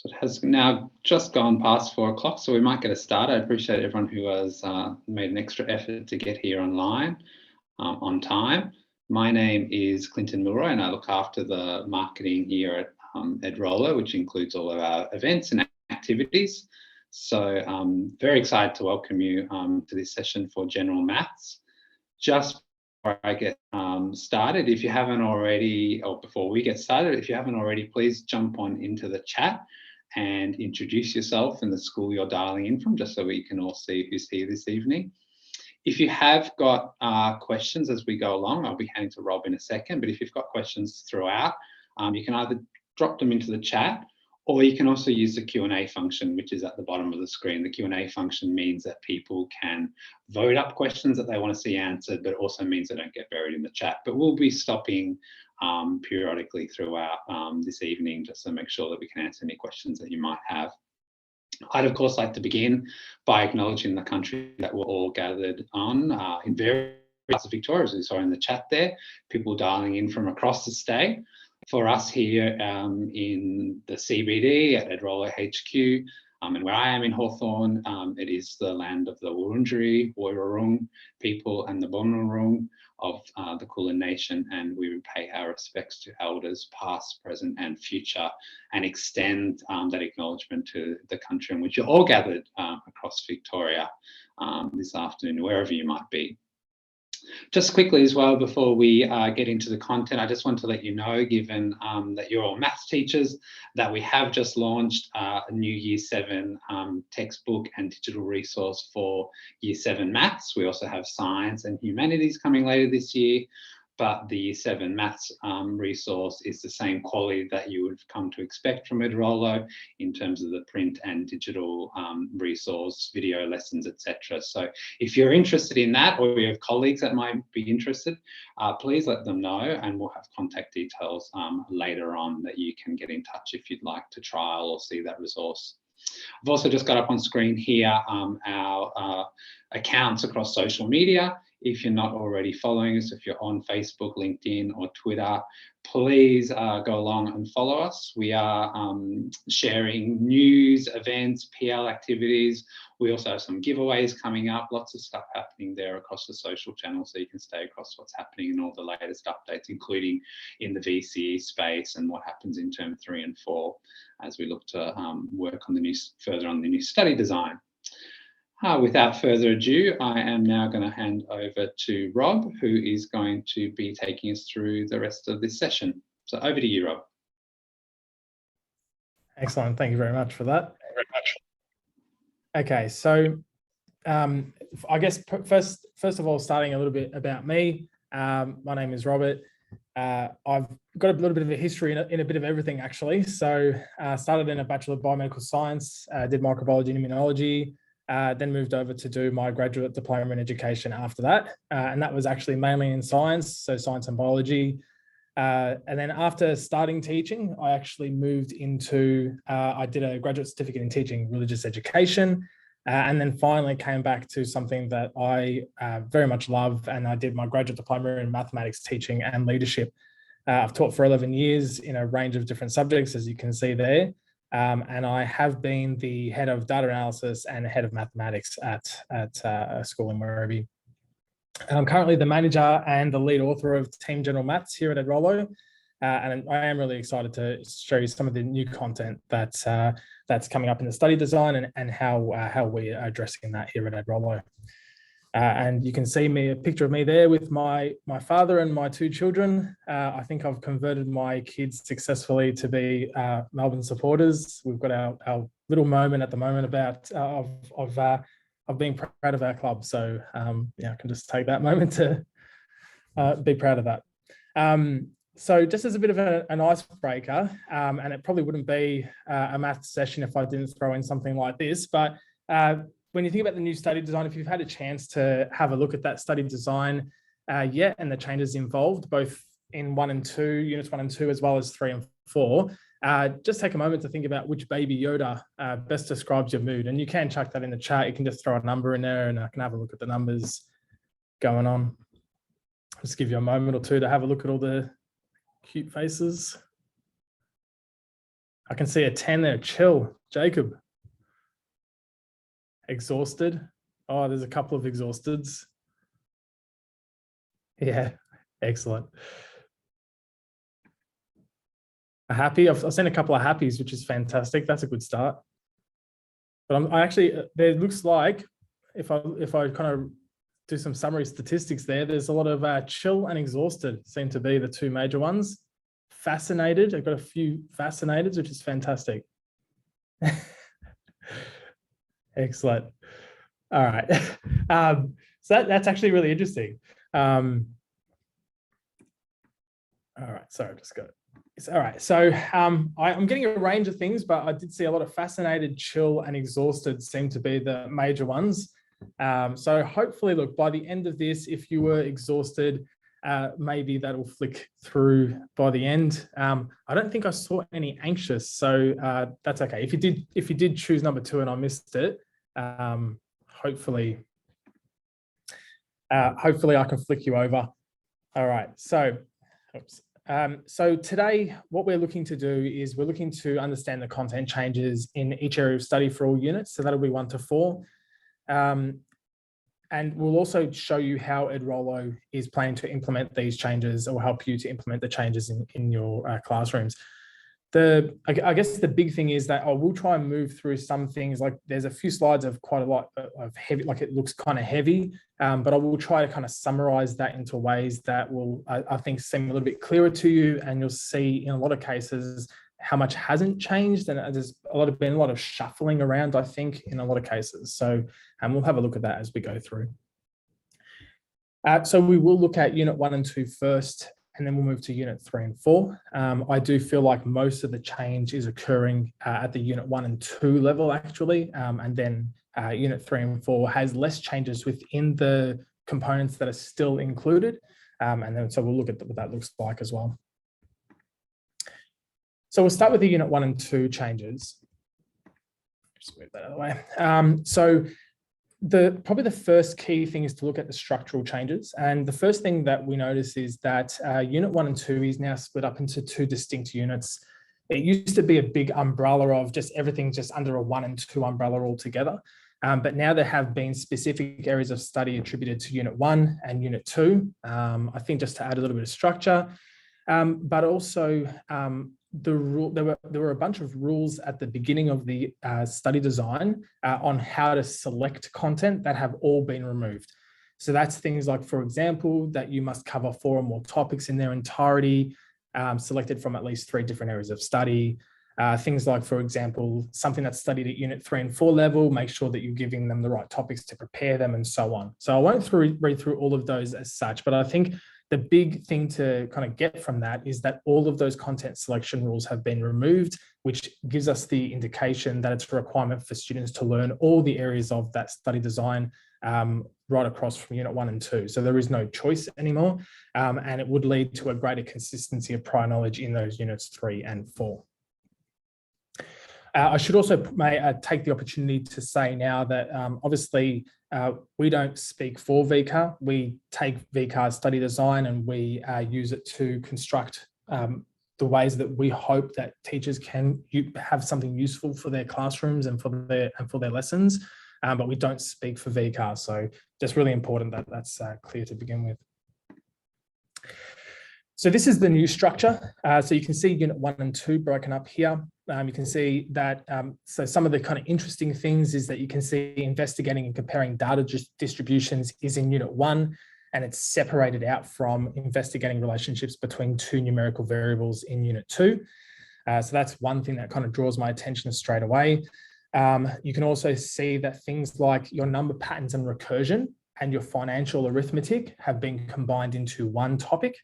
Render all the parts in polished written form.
So it has now just gone past 4 o'clock, so we might get a start. I appreciate everyone who has made an extra effort to get here online on time. My name is Clinton Milroy and I look after the marketing here at Edrolo, which includes all of our events and activities. So I'm very excited to welcome you to this session for General Maths. Just before I get started, if you haven't already, or before we get started, if you haven't already, please jump on into the chat and introduce yourself and the school you're dialing in from, just so we can all see who's here this evening. If you have got questions as we go along, I'll be handing to Rob in a second, but if you've got questions throughout, you can either drop them into the chat, or you can also use the Q&A function, which is at the bottom of the screen. The Q&A function means that people can vote up questions that they want to see answered, but also means they don't get buried in the chat. But we'll be stopping periodically throughout this evening, just to make sure that we can answer any questions that you might have. I'd of course like to begin by acknowledging the country that we're all gathered on in various parts of Victoria, as we saw in the chat there, people dialing in from across the state. For us here in the CBD at Edrolo HQ, and where I am in Hawthorne, it is the land of the Wurundjeri, Woiwurrung people and the Bunurong of the Kulin Nation, and we pay our respects to elders past, present and future, and extend that acknowledgement to the country in which you're all gathered across Victoria this afternoon, wherever you might be. Just quickly as well, before we get into the content, I just want to let you know, given that you're all maths teachers, that we have just launched a new Year 7 textbook and digital resource for Year 7 maths. We also have science and humanities coming later this year, but the Year 7 maths resource is the same quality that you would come to expect from Edrolo in terms of the print and digital resource, video lessons, etc. So if you're interested in that, or you have colleagues that might be interested, please let them know, and we'll have contact details later on that you can get in touch if you'd like to trial or see that resource. I've also just got up on screen here our accounts across social media. If you're not already following us, if you're on Facebook, LinkedIn or Twitter, please go along and follow us. We are sharing news, events, PL activities. We also have some giveaways coming up, lots of stuff happening there across the social channels, so you can stay across what's happening and all the latest updates, including in the VCE space and what happens in term 3 and 4 as we look to work on further on the new study design. Without further ado, I am now going to hand over to Rob, who is going to be taking us through the rest of this session. So over to you, Rob. Excellent. Thank you very much for that. Okay, so I guess first of all, starting a little bit about me. My name is Robert. I've got a little bit of a history in a bit of everything, actually. So started in a Bachelor of Biomedical Science, did microbiology and immunology, then moved over to do my graduate diploma in education after that. And that was actually mainly in science, so science and biology. And then after starting teaching, I actually moved into, I did a graduate certificate in teaching religious education, and then finally came back to something that I very much love, and I did my graduate diploma in mathematics teaching and leadership. I've taught for 11 years in a range of different subjects, as you can see there. And I have been the head of data analysis and head of mathematics at a school in Werribee. I'm currently the manager and the lead author of Team General Maths here at Edrolo, and I am really excited to show you some of the new content that's coming up in the study design and how we are addressing that here at Edrolo. And you can see a picture of me there with my father and my 2 children. I think I've converted my kids successfully to be Melbourne supporters. We've got our little moment at the moment about of being proud of our club. So yeah, I can just take that moment to be proud of that. So just as a bit of an icebreaker, and it probably wouldn't be a math session if I didn't throw in something like this, but when you think about the new study design, if you've had a chance to have a look at that study design yet, and the changes involved, both in 1 and 2, units 1 and 2, as well as 3 and 4, just take a moment to think about which baby Yoda best describes your mood. And you can chuck that in the chat. You can just throw a number in there and I can have a look at the numbers going on. Just give you a moment or two to have a look at all the cute faces. I can see a 10 there. Chill. Jacob. Exhausted. Oh, there's a couple of exhausteds. Yeah, excellent. A happy. I've seen a couple of happies, which is fantastic. That's a good start. But I actually, there looks like, if I kind of do some summary statistics there's a lot of chill and exhausted seem to be the two major ones. Fascinated. I've got a few fascinated, which is fantastic. Excellent. All right. So that's actually really interesting. All right. Sorry, I've just got it. All right. So I'm getting a range of things, but I did see a lot of fascinated, chill, and exhausted seem to be the major ones. So hopefully, look, by the end of this, if you were exhausted, maybe that'll flick through by the end. I don't think I saw any anxious, so that's okay. If you did choose number 2 and I missed it, hopefully I can flick you over. All right. So, oops. So today, what we're looking to do is we're looking to understand the content changes in each area of study for all units. So that'll be 1 to 4. And we'll also show you how Edrolo is planning to implement these changes, or help you to implement the changes in your classrooms. I guess the big thing is that I will try and move through some things. Like there's a few slides of quite a lot of heavy, like it looks kind of heavy, but I will try to kind of summarize that into ways that will, I think, seem a little bit clearer to you. And you'll see in a lot of cases how much hasn't changed, and there's been a lot of shuffling around, I think, in a lot of cases. So we'll have a look at that as we go through. So we will look at Unit 1 and 2 first, and then we'll move to Unit 3 and 4. I do feel like most of the change is occurring at the Unit 1 and 2 level, actually, and then Unit 3 and 4 has less changes within the components that are still included, and then so we'll look at what that looks like as well. So we'll start with the Unit 1 and 2 changes. Just move that out of the way. So probably the first key thing is to look at the structural changes. And the first thing that we notice is that Unit 1 and 2 is now split up into 2 distinct units. It used to be a big umbrella of just everything just under a 1 and 2 umbrella altogether. But now there have been specific areas of study attributed to Unit 1 and Unit 2, I think just to add a little bit of structure, but also there were a bunch of rules at the beginning of the study design on how to select content that have all been removed. So that's things like, for example, that you must cover 4 or more topics in their entirety, selected from at least 3 different areas of study. Things like, for example, something that's studied at Unit 3 and 4 level, make sure that you're giving them the right topics to prepare them, and so on. So I won't read through all of those as such, but I think the big thing to kind of get from that is that all of those content selection rules have been removed, which gives us the indication that it's a requirement for students to learn all the areas of that study design right across from Unit 1 and 2. So there is no choice anymore, and it would lead to a greater consistency of prior knowledge in those Units 3 and 4. I should also take the opportunity to say now that obviously we don't speak for VCAR. We take VCAR's study design and we use it to construct the ways that we hope that teachers can have something useful for their classrooms and for their lessons. But we don't speak for VCAR. So just really important that that's clear to begin with. So this is the new structure. So you can see Unit 1 and 2 broken up here. You can see that, so some of the kind of interesting things is that you can see investigating and comparing data distributions is in Unit 1, and it's separated out from investigating relationships between 2 numerical variables in Unit 2. So that's one thing that kind of draws my attention straight away. You can also see that things like your number patterns and recursion and your financial arithmetic have been combined into one topic,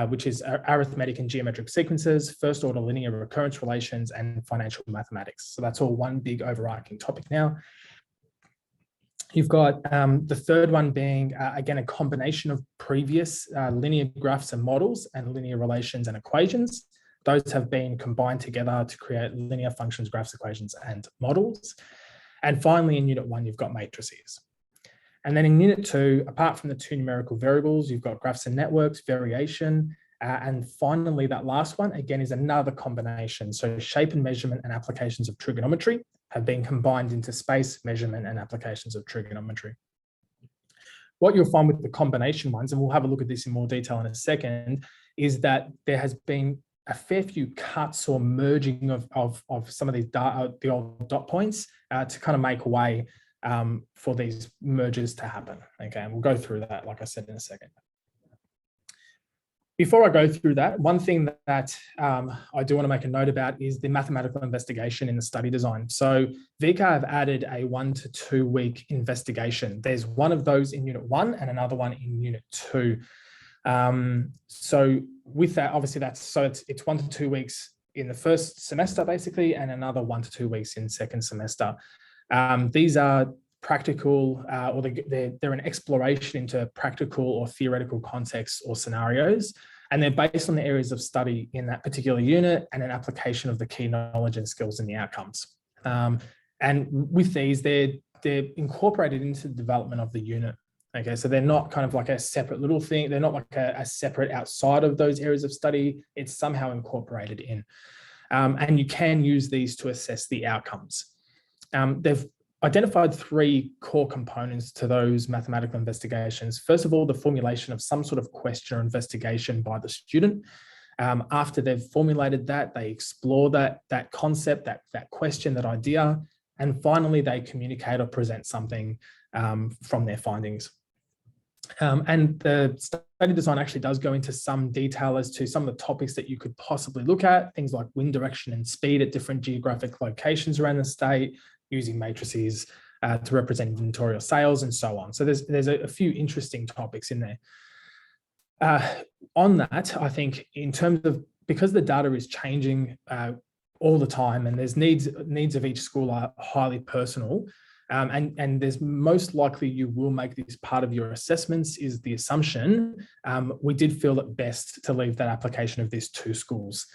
which is arithmetic and geometric sequences, first order linear recurrence relations, and financial mathematics. So that's all one big overarching topic now. You've got the third one being, again, a combination of previous linear graphs and models and linear relations and equations. Those have been combined together to create linear functions, graphs, equations, and models. And finally, in Unit 1, you've got matrices. And then in Unit 2, apart from the 2 numerical variables, you've got graphs and networks, variation, And finally, that last one, again, is another combination. So shape and measurement and applications of trigonometry have been combined into space, measurement, and applications of trigonometry. What you'll find with the combination ones, and we'll have a look at this in more detail in a second, is that there has been a fair few cuts or merging of some of these the old dot points to kind of make way for these mergers to happen. Okay, and we'll go through that, like I said, in a second. Before I go through that, one thing that I do want to make a note about is the mathematical investigation in the study design. So VCA have added a 1 to 2 week investigation. There's one of those in Unit 1 and another one in Unit 2. So with that, obviously it's 1 to 2 weeks in the first semester, basically, and another 1 to 2 weeks in second semester. These are practical, or they're an exploration into practical or theoretical contexts or scenarios, and they're based on the areas of study in that particular unit and an application of the key knowledge and skills and the outcomes. And with these, they're incorporated into the development of the unit. Okay, so they're not kind of like a separate little thing. They're not like a separate outside of those areas of study. It's somehow incorporated in. And you can use these to assess the outcomes. They've identified 3 core components to those mathematical investigations. First of all, the formulation of some sort of question or investigation by the student. After they've formulated that, they explore that concept, that question, that idea, and finally they communicate or present something from their findings. And the study design actually does go into some detail as to some of the topics that you could possibly look at, things like wind direction and speed at different geographic locations around the state, using matrices to represent inventory or sales, and so on. So there's a few interesting topics in there. On that, I think in terms of, because the data is changing all the time and there's needs of each school are highly personal, and there's most likely you will make this part of your assessments is the assumption, we did feel it best to leave that application of this to schools.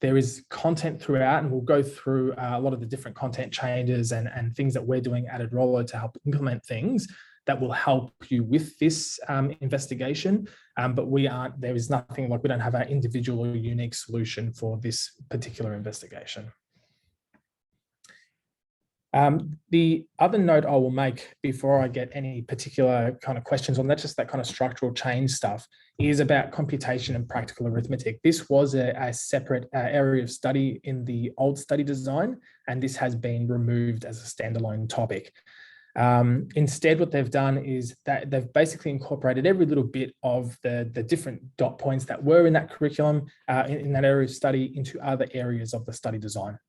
There is content throughout, and we'll go through a lot of the different content changes and things that we're doing at Edrolo to help implement things that will help you with this investigation. But there is nothing like, we don't have an individual or unique solution for this particular investigation. The other note I will make before I get any particular kind of questions on that, just that kind of structural change stuff, is about computation and practical arithmetic. This was a separate area of study in the old study design, and this has been removed as a standalone topic. Instead, what they've done is that they've basically incorporated every little bit of the different dot points that were in that curriculum, in that area of study, into other areas of the study design.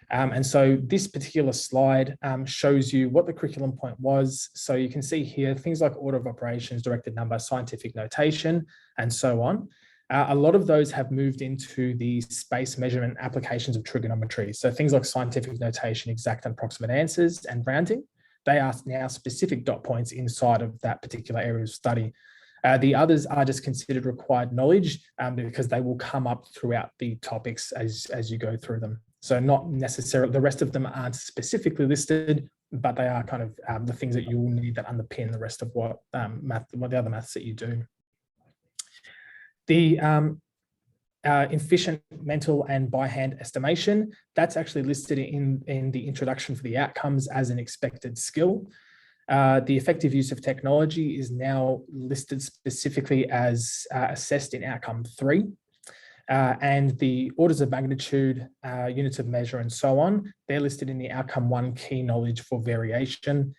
And so this particular slide shows you what the curriculum point was. So you can see here things like order of operations, directed number, scientific notation, and so on. A lot of those have moved into the space measurement applications of trigonometry. So things like scientific notation, exact and approximate answers, and rounding. They are now specific dot points inside of that particular area of study. The others are just considered required knowledge because they will come up throughout the topics as you go through them. So not necessarily, the rest of them aren't specifically listed, but they are kind of the things that you will need that underpin the rest of what the other maths that you do. The efficient mental and by hand estimation, that's actually listed in the introduction for the outcomes as an expected skill. The effective use of technology is now listed specifically as assessed in outcome 3. And the orders of magnitude, units of measure, and so on, they're listed in the outcome 1 key knowledge for variation.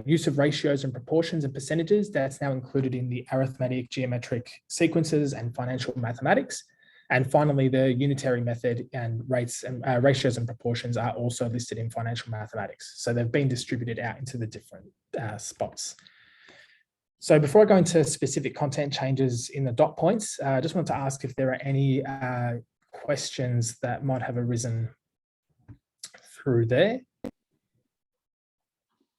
Use of ratios and proportions and percentages, that's now included in the arithmetic, geometric sequences, and financial mathematics. And finally, the unitary method and rates and ratios and proportions are also listed in financial mathematics. So they've been distributed out into the different spots. So before I go into specific content changes in the dot points, I just wanted to ask if there are any questions that might have arisen through there.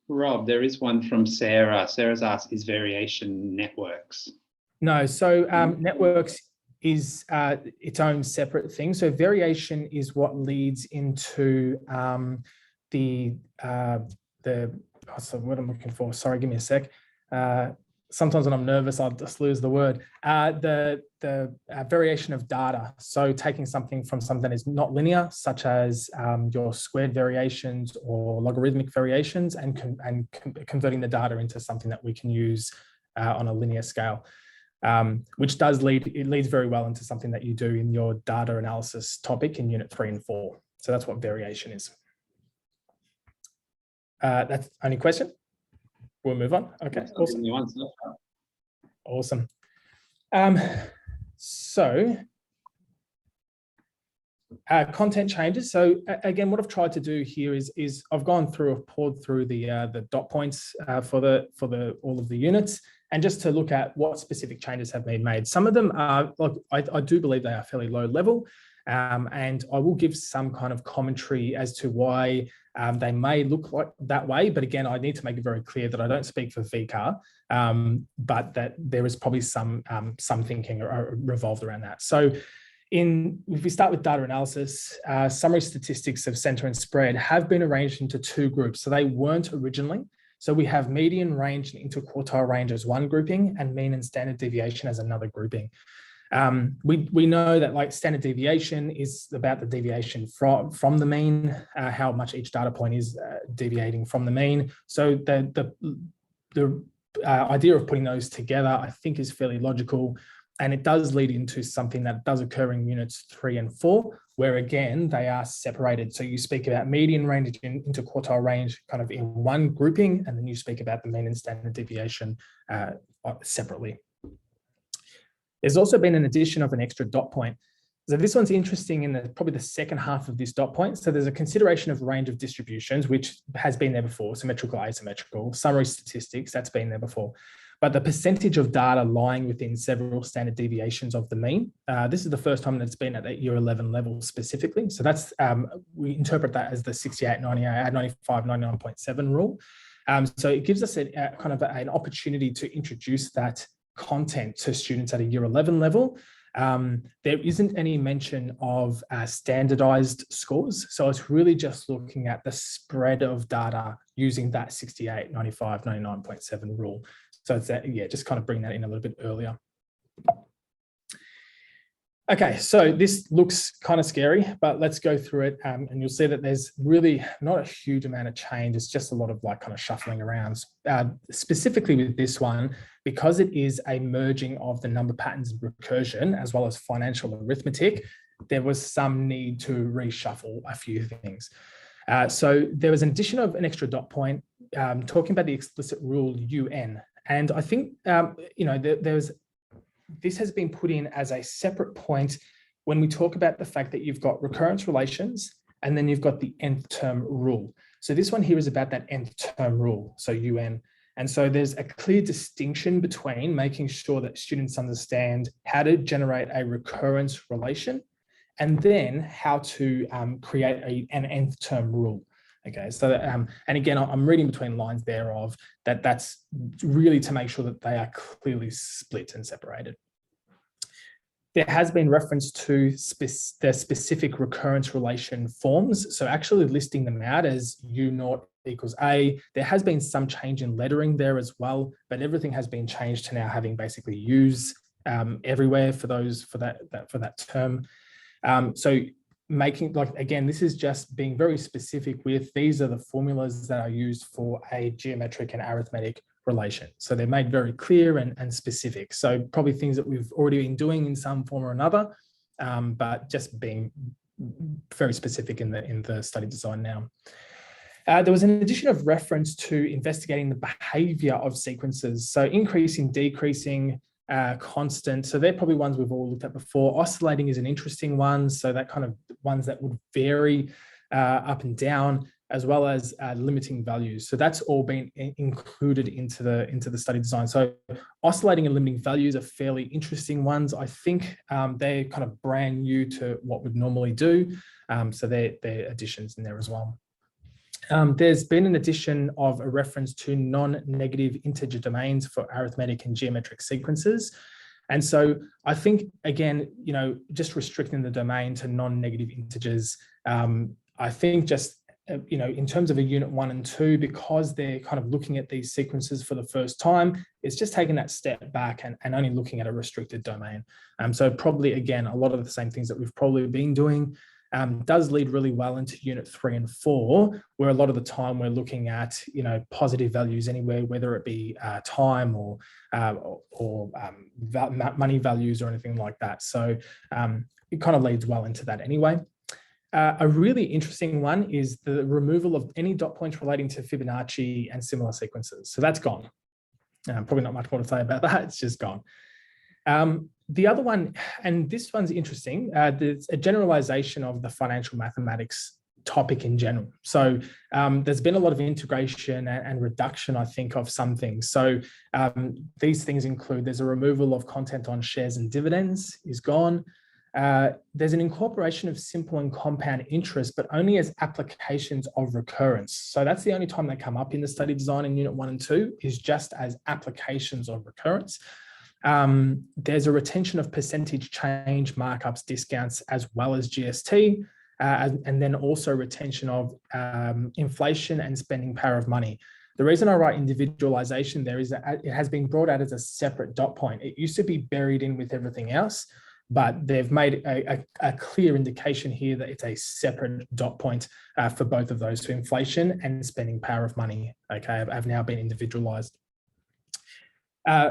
Rob, there is one from Sarah. Sarah's asked, is variation networks? No, so networks is its own separate thing. So variation is what leads into what's the word I'm looking for? Sorry, give me a sec. sometimes when I'm nervous, I'll just lose the word. The variation of data. So taking something from something that is not linear, such as your squared variations or logarithmic variations, and converting the data into something that we can use on a linear scale, which leads very well into something that you do in your data analysis topic in Unit 3 and 4. So that's what variation is. That's the only question. We'll move on. Okay, awesome. Awesome. Content changes. So again, what I've tried to do here is I've poured through the dot points for all of the units, and just to look at what specific changes have been made. Some of them are, I do believe they are fairly low level, and I will give some kind of commentary as to why they may look like that way. But again, I need to make it very clear that I don't speak for VCAR, but that there is probably some thinking revolved around that. So if we start with data analysis, summary statistics of center and spread have been arranged into two groups. So they weren't originally. So we have median range and interquartile range as one grouping, and mean and standard deviation as another grouping. We know that like standard deviation is about the deviation from the mean, how much each data point is deviating from the mean. So the idea of putting those together, I think, is fairly logical. And it does lead into something that does occur in units 3 and 4, where again, they are separated. So you speak about median range and interquartile range kind of in one grouping, and then you speak about the mean and standard deviation separately. There's also been an addition of an extra dot point. So this one's interesting in probably the second half of this dot point. So there's a consideration of range of distributions, which has been there before, symmetrical, asymmetrical, summary statistics, that's been there before. But the percentage of data lying within several standard deviations of the mean, this is the first time that's been at that year 11 level specifically. So that's, we interpret that as the 68, 98, 95, 99.7 rule. So it gives us kind of an opportunity to introduce that content to students at a year 11 level. There isn't any mention of standardized scores. So it's really just looking at the spread of data using that 68, 95, 99.7 rule. So it's that, yeah, just kind of bring that in a little bit earlier. Okay, so this looks kind of scary, but let's go through it, and you'll see that there's really not a huge amount of change. It's just a lot of like kind of shuffling around. Specifically with this one, because it is a merging of the number patterns and recursion as well as financial arithmetic, there was some need to reshuffle a few things. So there was an addition of an extra dot point talking about the explicit rule UN. And I think, you know, this has been put in as a separate point when we talk about the fact that you've got recurrence relations and then you've got the nth term rule. So this one here is about that nth term rule, so UN. And so there's a clear distinction between making sure that students understand how to generate a recurrence relation and then how to create an nth term rule. Okay, so and again, I'm reading between lines thereof that's really to make sure that they are clearly split and separated. There has been reference to the specific recurrence relation forms. So actually listing them out as U0 equals A. There has been some change in lettering there as well, but everything has been changed to now having basically U's everywhere for that term. So making, like, again, this is just being very specific with these are the formulas that are used for a geometric and arithmetic relation. So they're made very clear and specific. So probably things that we've already been doing in some form or another, but just being very specific in the study design now. There was an addition of reference to investigating the behavior of sequences. So increasing, decreasing, constant. So they're probably ones we've all looked at before. Oscillating is an interesting one. So that kind of ones that would vary up and down, as well as limiting values. So that's all been included into the study design. So oscillating and limiting values are fairly interesting ones. I think they're kind of brand new to what we'd normally do. So they're additions in there as well. There's been an addition of a reference to non-negative integer domains for arithmetic and geometric sequences. And so I think, again, you know, just restricting the domain to non-negative integers, I think just in terms of a unit 1 and 2, because they're kind of looking at these sequences for the first time, it's just taking that step back and only looking at a restricted domain. So probably, again, a lot of the same things that we've probably been doing does lead really well into unit 3 and 4, where a lot of the time we're looking at, positive values anywhere, whether it be time or money values or anything like that. So it kind of leads well into that anyway. A really interesting one is the removal of any dot points relating to Fibonacci and similar sequences. So that's gone. Probably not much more to say about that. It's just gone. The other one, and this one's interesting, there's a generalization of the financial mathematics topic in general. So there's been a lot of integration and reduction, I think, of some things. So these things include, there's a removal of content on shares and dividends is gone. There's an incorporation of simple and compound interest, but only as applications of recurrence. So that's the only time they come up in the study design in unit 1 and 2, is just as applications of recurrence. There's a retention of percentage change, markups, discounts, as well as GST, and then also retention of inflation and spending power of money. The reason I write individualization there is that it has been brought out as a separate dot point. It used to be buried in with everything else, but they've made a clear indication here that it's a separate dot point for both of those, so inflation and spending power of money. Okay, have now been individualized.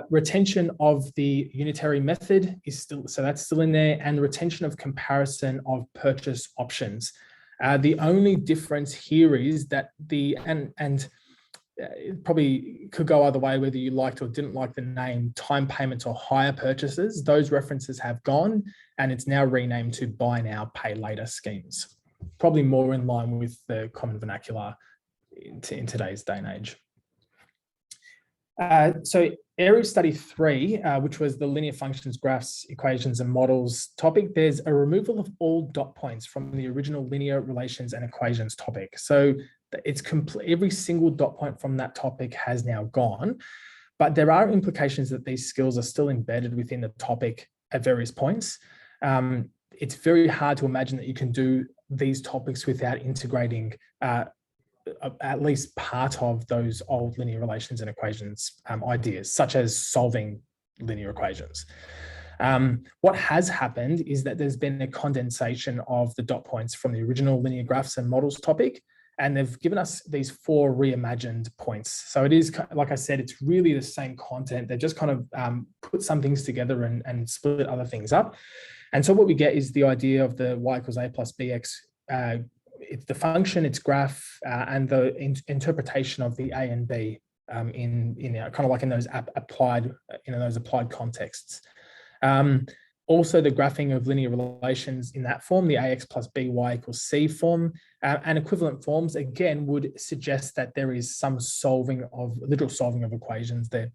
Retention of the unitary method is still, so that's still in there, and retention of comparison of purchase options. The only difference here is that it probably could go either way, whether you liked or didn't like the name time payments or hire purchases. Those references have gone, and it's now renamed to buy now, pay later schemes. Probably more in line with the common vernacular in today's day and age. So area of study 3, which was the linear functions, graphs, equations, and models topic, there's a removal of all dot points from the original linear relations and equations topic. So it's complete, every single dot point from that topic has now gone, but there are implications that these skills are still embedded within the topic at various points. It's very hard to imagine that you can do these topics without integrating at least part of those old linear relations and equations ideas, such as solving linear equations. What has happened is that there's been a condensation of the dot points from the original linear graphs and models topic, and they've given us these 4 reimagined points. So it is, like I said, it's really the same content. They've just kind of put some things together and split other things up. And so what we get is the idea of the y equals a plus bx. It's the function, its graph, and the interpretation of the a and b in kind of like in those applied contexts. Also, the graphing of linear relations in that form, the ax plus by equals c form, and equivalent forms, again, would suggest that there is some literal solving of equations there.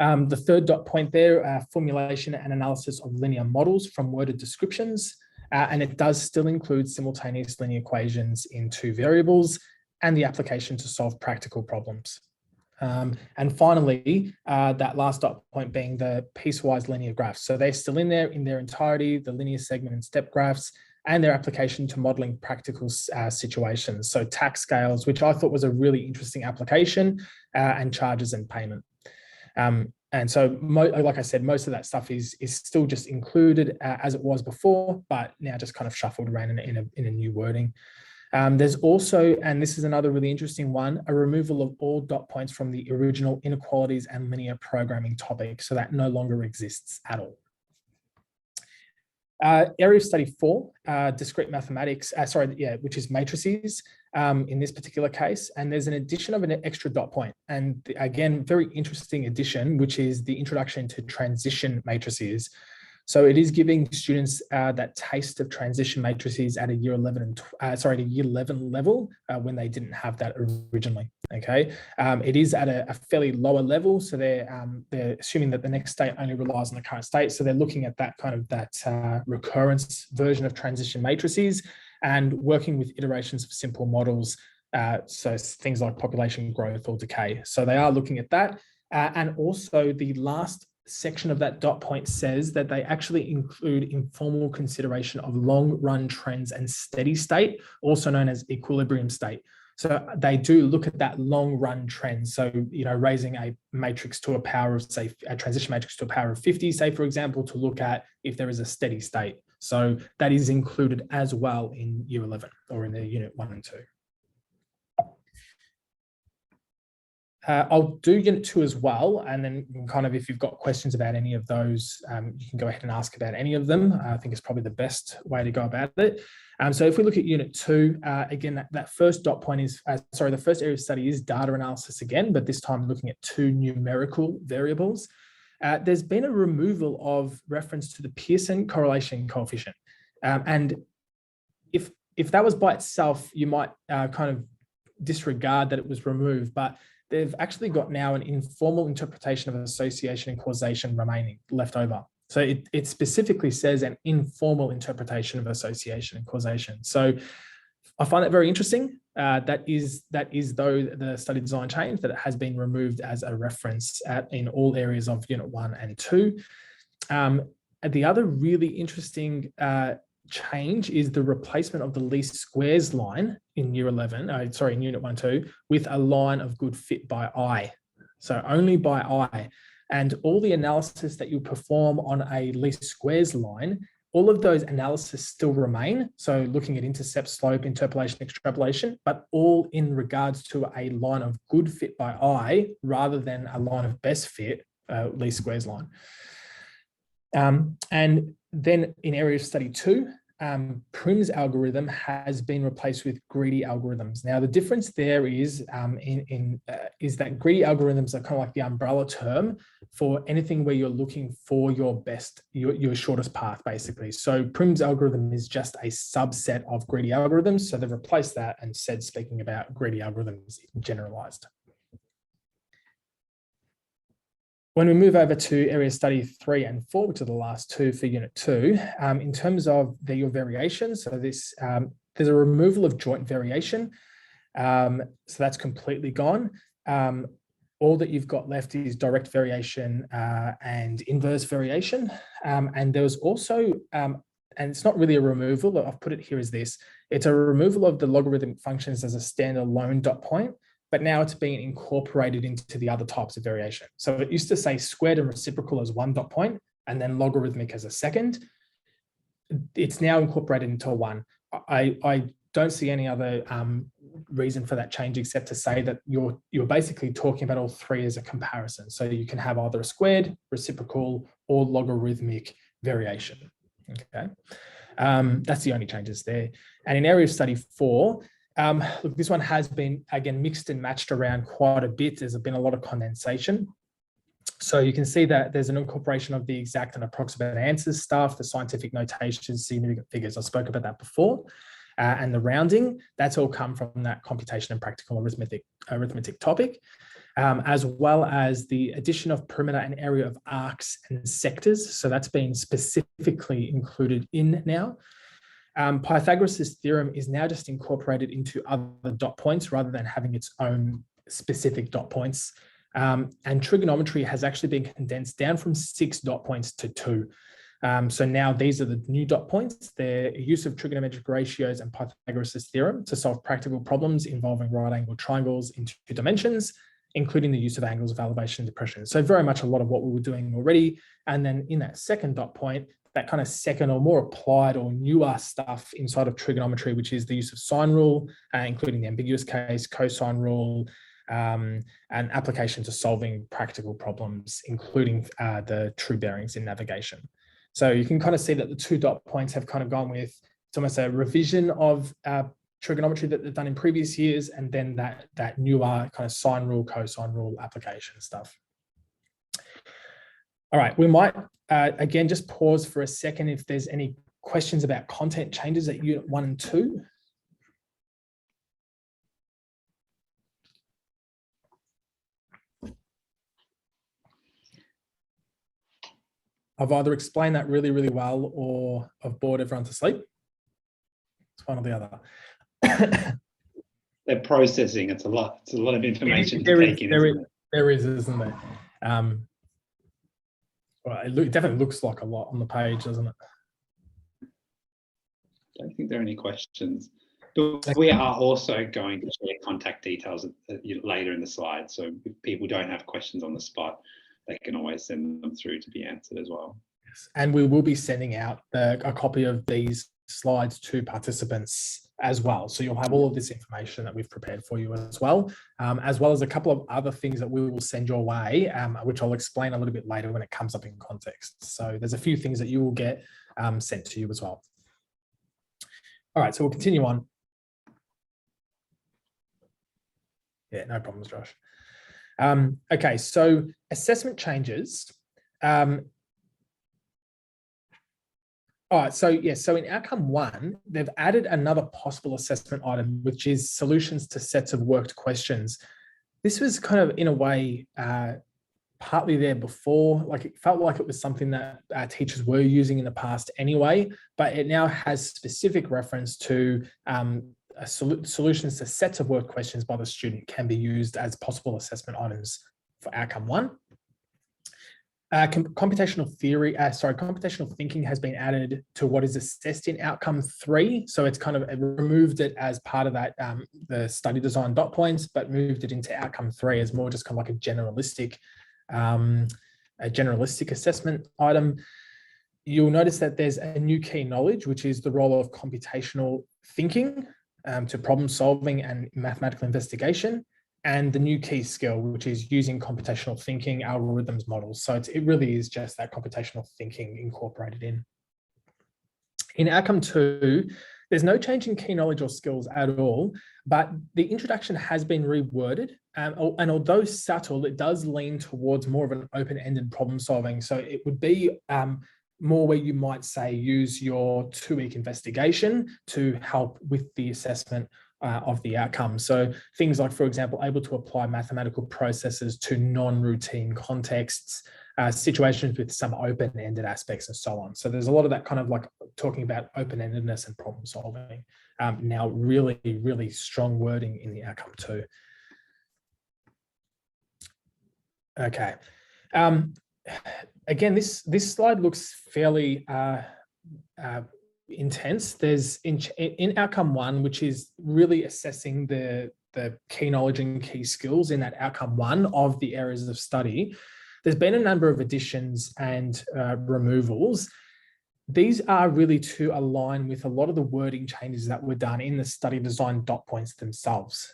The third dot point there, formulation and analysis of linear models from worded descriptions, and it does still include simultaneous linear equations in 2 variables and the application to solve practical problems. And finally, that last dot point being the piecewise linear graphs. So they're still in there in their entirety, the linear segment and step graphs, and their application to modeling practical situations. So tax scales, which I thought was a really interesting application, and charges and payment. And so, like I said, most of that stuff is still just included as it was before, but now just kind of shuffled around in a new wording. There's also, and this is another really interesting one, a removal of all dot points from the original inequalities and linear programming topic. So that no longer exists at all. Area of study 4, discrete mathematics, which is matrices in this particular case. And there's an addition of an extra dot point. And again, very interesting addition, which is the introduction to transition matrices. So it is giving students that taste of transition matrices at a year 11 level when they didn't have that originally. Okay, it is at a fairly lower level, so they're assuming that the next state only relies on the current state. So they're looking at that kind of recurrence version of transition matrices and working with iterations of simple models. So things like population growth or decay. So they are looking at that, and also the last section of that dot point says that they actually include informal consideration of long run trends and steady state, also known as equilibrium state. So they do look at that long run trend. So, raising a matrix to a power of, say, a transition matrix to a power of 50, say, for example, to look at if there is a steady state. So that is included as well in year 11 or in the unit 1 and 2. I'll do unit 2 as well. And then kind of, if you've got questions about any of those, you can go ahead and ask about any of them. I think it's probably the best way to go about it. So if we look at unit 2, again, that first dot point is, the first area of study is data analysis again, but this time looking at 2 numerical variables. There's been a removal of reference to the Pearson correlation coefficient. And if that was by itself, you might kind of disregard that it was removed, but they've actually got now an informal interpretation of association and causation remaining left over. So it specifically says an informal interpretation of association and causation. So I find that very interesting. That is though the study design change, that it has been removed as a reference in all areas of unit 1 and 2. The other really interesting change is the replacement of the least squares line in year 11, in unit 1, 2, with a line of good fit by eye. So only by eye. And all the analysis that you perform on a least squares line, all of those analysis still remain. So looking at intercept, slope, interpolation, extrapolation, but all in regards to a line of good fit by eye rather than a line of best fit, least squares line. And then in area of study 2, Prim's algorithm has been replaced with greedy algorithms. Now, the difference there is is that greedy algorithms are kind of like the umbrella term for anything where you're looking for your shortest path, basically. So Prim's algorithm is just a subset of greedy algorithms. So they've replaced that and said, speaking about greedy algorithms generalized. When we move over to area study 3 and 4, which are the last 2 for unit 2, in terms of your variations, so this there's a removal of joint variation. So that's completely gone. All that you've got left is direct variation and inverse variation. And there was also, and it's not really a removal, I've put it here as this, it's a removal of the logarithmic functions as a standalone dot point, but now it's being incorporated into the other types of variation. So it used to say squared and reciprocal as one dot point, and then logarithmic as a second. It's now incorporated into one. I don't see any other reason for that change except to say that you're basically talking about all 3 as a comparison. So you can have either a squared, reciprocal, or logarithmic variation. Okay, that's the only changes there. And in area of study 4, look, this one has been, again, mixed and matched around quite a bit. There's been a lot of condensation. So you can see that there's an incorporation of the exact and approximate answers stuff, the scientific notations, significant figures. I spoke about that before. And the rounding, that's all come from that computation and practical arithmetic topic, as well as the addition of perimeter and area of arcs and sectors. So that's been specifically included in now. Pythagoras' theorem is now just incorporated into other dot points rather than having its own specific dot points. And trigonometry has actually been condensed down from 6 dot points to 2. So now these are the new dot points. Their use of trigonometric ratios and Pythagoras' theorem to solve practical problems involving right-angled triangles in 2 dimensions, including the use of angles of elevation and depression. So very much a lot of what we were doing already. And then in that second dot point, that kind of second or more applied or newer stuff inside of trigonometry, which is the use of sine rule, including the ambiguous case, cosine rule, and application to solving practical problems, including the true bearings in navigation. So you can kind of see that the 2 dot points have kind of gone with, it's almost a revision of trigonometry that they've done in previous years, and then that newer kind of sine rule, cosine rule application stuff. All right, we might, again, just pause for a second if there's any questions about content changes at unit 1 and 2. I've either explained that really, really well or I've bored everyone to sleep. It's one or the other. They're processing. It's a lot of information to take in. There is, isn't there? Well, it definitely looks like a lot on the page, doesn't it? I don't think there are any questions. But we are also going to share contact details later in the slide. So if people don't have questions on the spot, they can always send them through to be answered as well. Yes. And we will be sending out a copy of these slides to participants as well. So you'll have all of this information that we've prepared for you as well as a couple of other things that we will send your way, which I'll explain a little bit later when it comes up in context. So there's a few things that you will get sent to you as well. All right, so we'll continue on. Yeah, no problems, Josh. Okay, so assessment changes. All right, so yeah, so in outcome 1, they've added another possible assessment item, which is solutions to sets of worked questions. This was kind of, in a way, partly there before, like it felt like it was something that teachers were using in the past anyway, but it now has specific reference to solutions to sets of worked questions by the student can be used as possible assessment items for outcome 1. Computational thinking has been added to what is assessed in outcome 3. So it's kind of removed it as part of that, the study design dot points, but moved it into outcome 3 as more just kind of like a generalistic assessment item. You'll notice that there's a new key knowledge, which is the role of computational thinking to problem solving and mathematical investigation, and the new key skill, which is using computational thinking, algorithms, models. So it really is just that computational thinking incorporated in. In outcome 2, there's no change in key knowledge or skills at all, but the introduction has been reworded. And although subtle, it does lean towards more of an open-ended problem solving. So it would be more where you might say use your 2-week investigation to help with the assessment of the outcome. So things like, for example, able to apply mathematical processes to non-routine contexts, situations with some open-ended aspects and so on. So there's a lot of that kind of like talking about open-endedness and problem solving. Now really, really strong wording in the outcome 2. Okay. Again, this slide looks fairly intense. There's in outcome 1, which is really assessing the key knowledge and key skills in that outcome 1 of the areas of study. There's been a number of additions and removals. These are really to align with a lot of the wording changes that were done in the study design dot points themselves.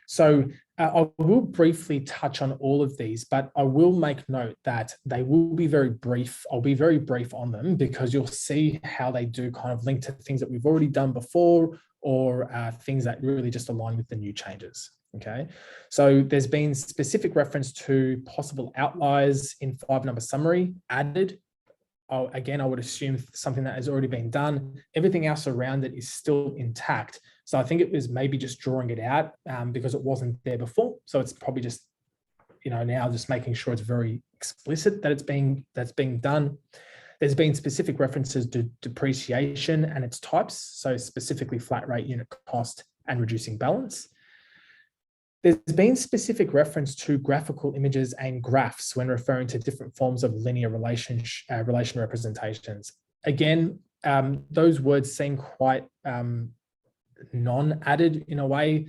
So I will briefly touch on all of these, but I will make note that they will be very brief. I'll be very brief on them because you'll see how they do kind of link to things that we've already done before or things that really just align with the new changes. Okay, so there's been specific reference to possible outliers in 5-number summary added. Again, I would assume something that has already been done. Everything else around it is still intact. So I think it was maybe just drawing it out because it wasn't there before. So it's probably just, now just making sure it's very explicit that that's being done. There's been specific references to depreciation and its types. So specifically flat rate, unit cost, and reducing balance. There's been specific reference to graphical images and graphs when referring to different forms of linear relation representations. Again, those words seem quite non-added in a way.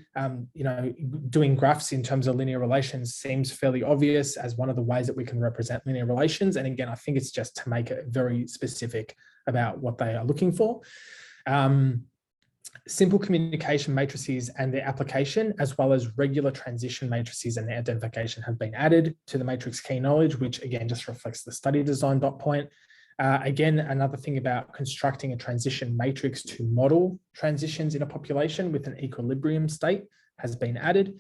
Doing graphs in terms of linear relations seems fairly obvious as one of the ways that we can represent linear relations. And again, I think it's just to make it very specific about what they are looking for. Simple communication matrices and their application, as well as regular transition matrices and their identification, have been added to the matrix key knowledge, which again just reflects the study design dot point. Again, another thing about constructing a transition matrix to model transitions in a population with an equilibrium state has been added.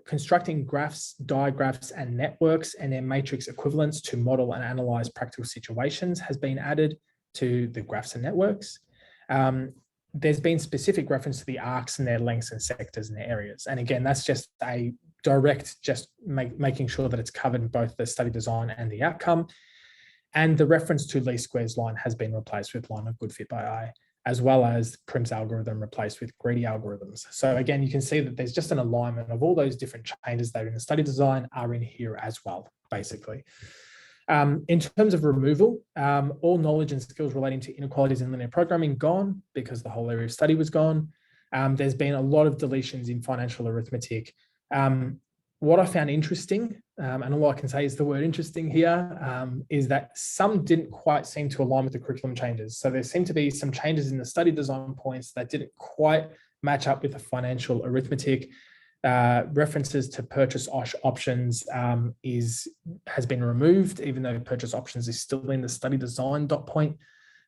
Constructing graphs, digraphs, and networks and their matrix equivalents to model and analyze practical situations has been added to the graphs and networks. There's been specific reference to the arcs and their lengths and sectors and their areas. And again, that's just a direct, making sure that it's covered in both the study design and the outcome. And the reference to least squares line has been replaced with line of good fit by eye, as well as Prim's algorithm replaced with greedy algorithms. So again, you can see that there's just an alignment of all those different changes that are in the study design are in here as well, basically. In terms of removal, all knowledge and skills relating to inequalities in linear programming gone because the whole area of study was gone. There's been a lot of deletions in financial arithmetic. What I found interesting, and all I can say is the word interesting here, is that some didn't quite seem to align with the curriculum changes. So there seemed to be some changes in the study design points that didn't quite match up with the financial arithmetic. References to purchase options has been removed, even though purchase options is still in the study design dot point.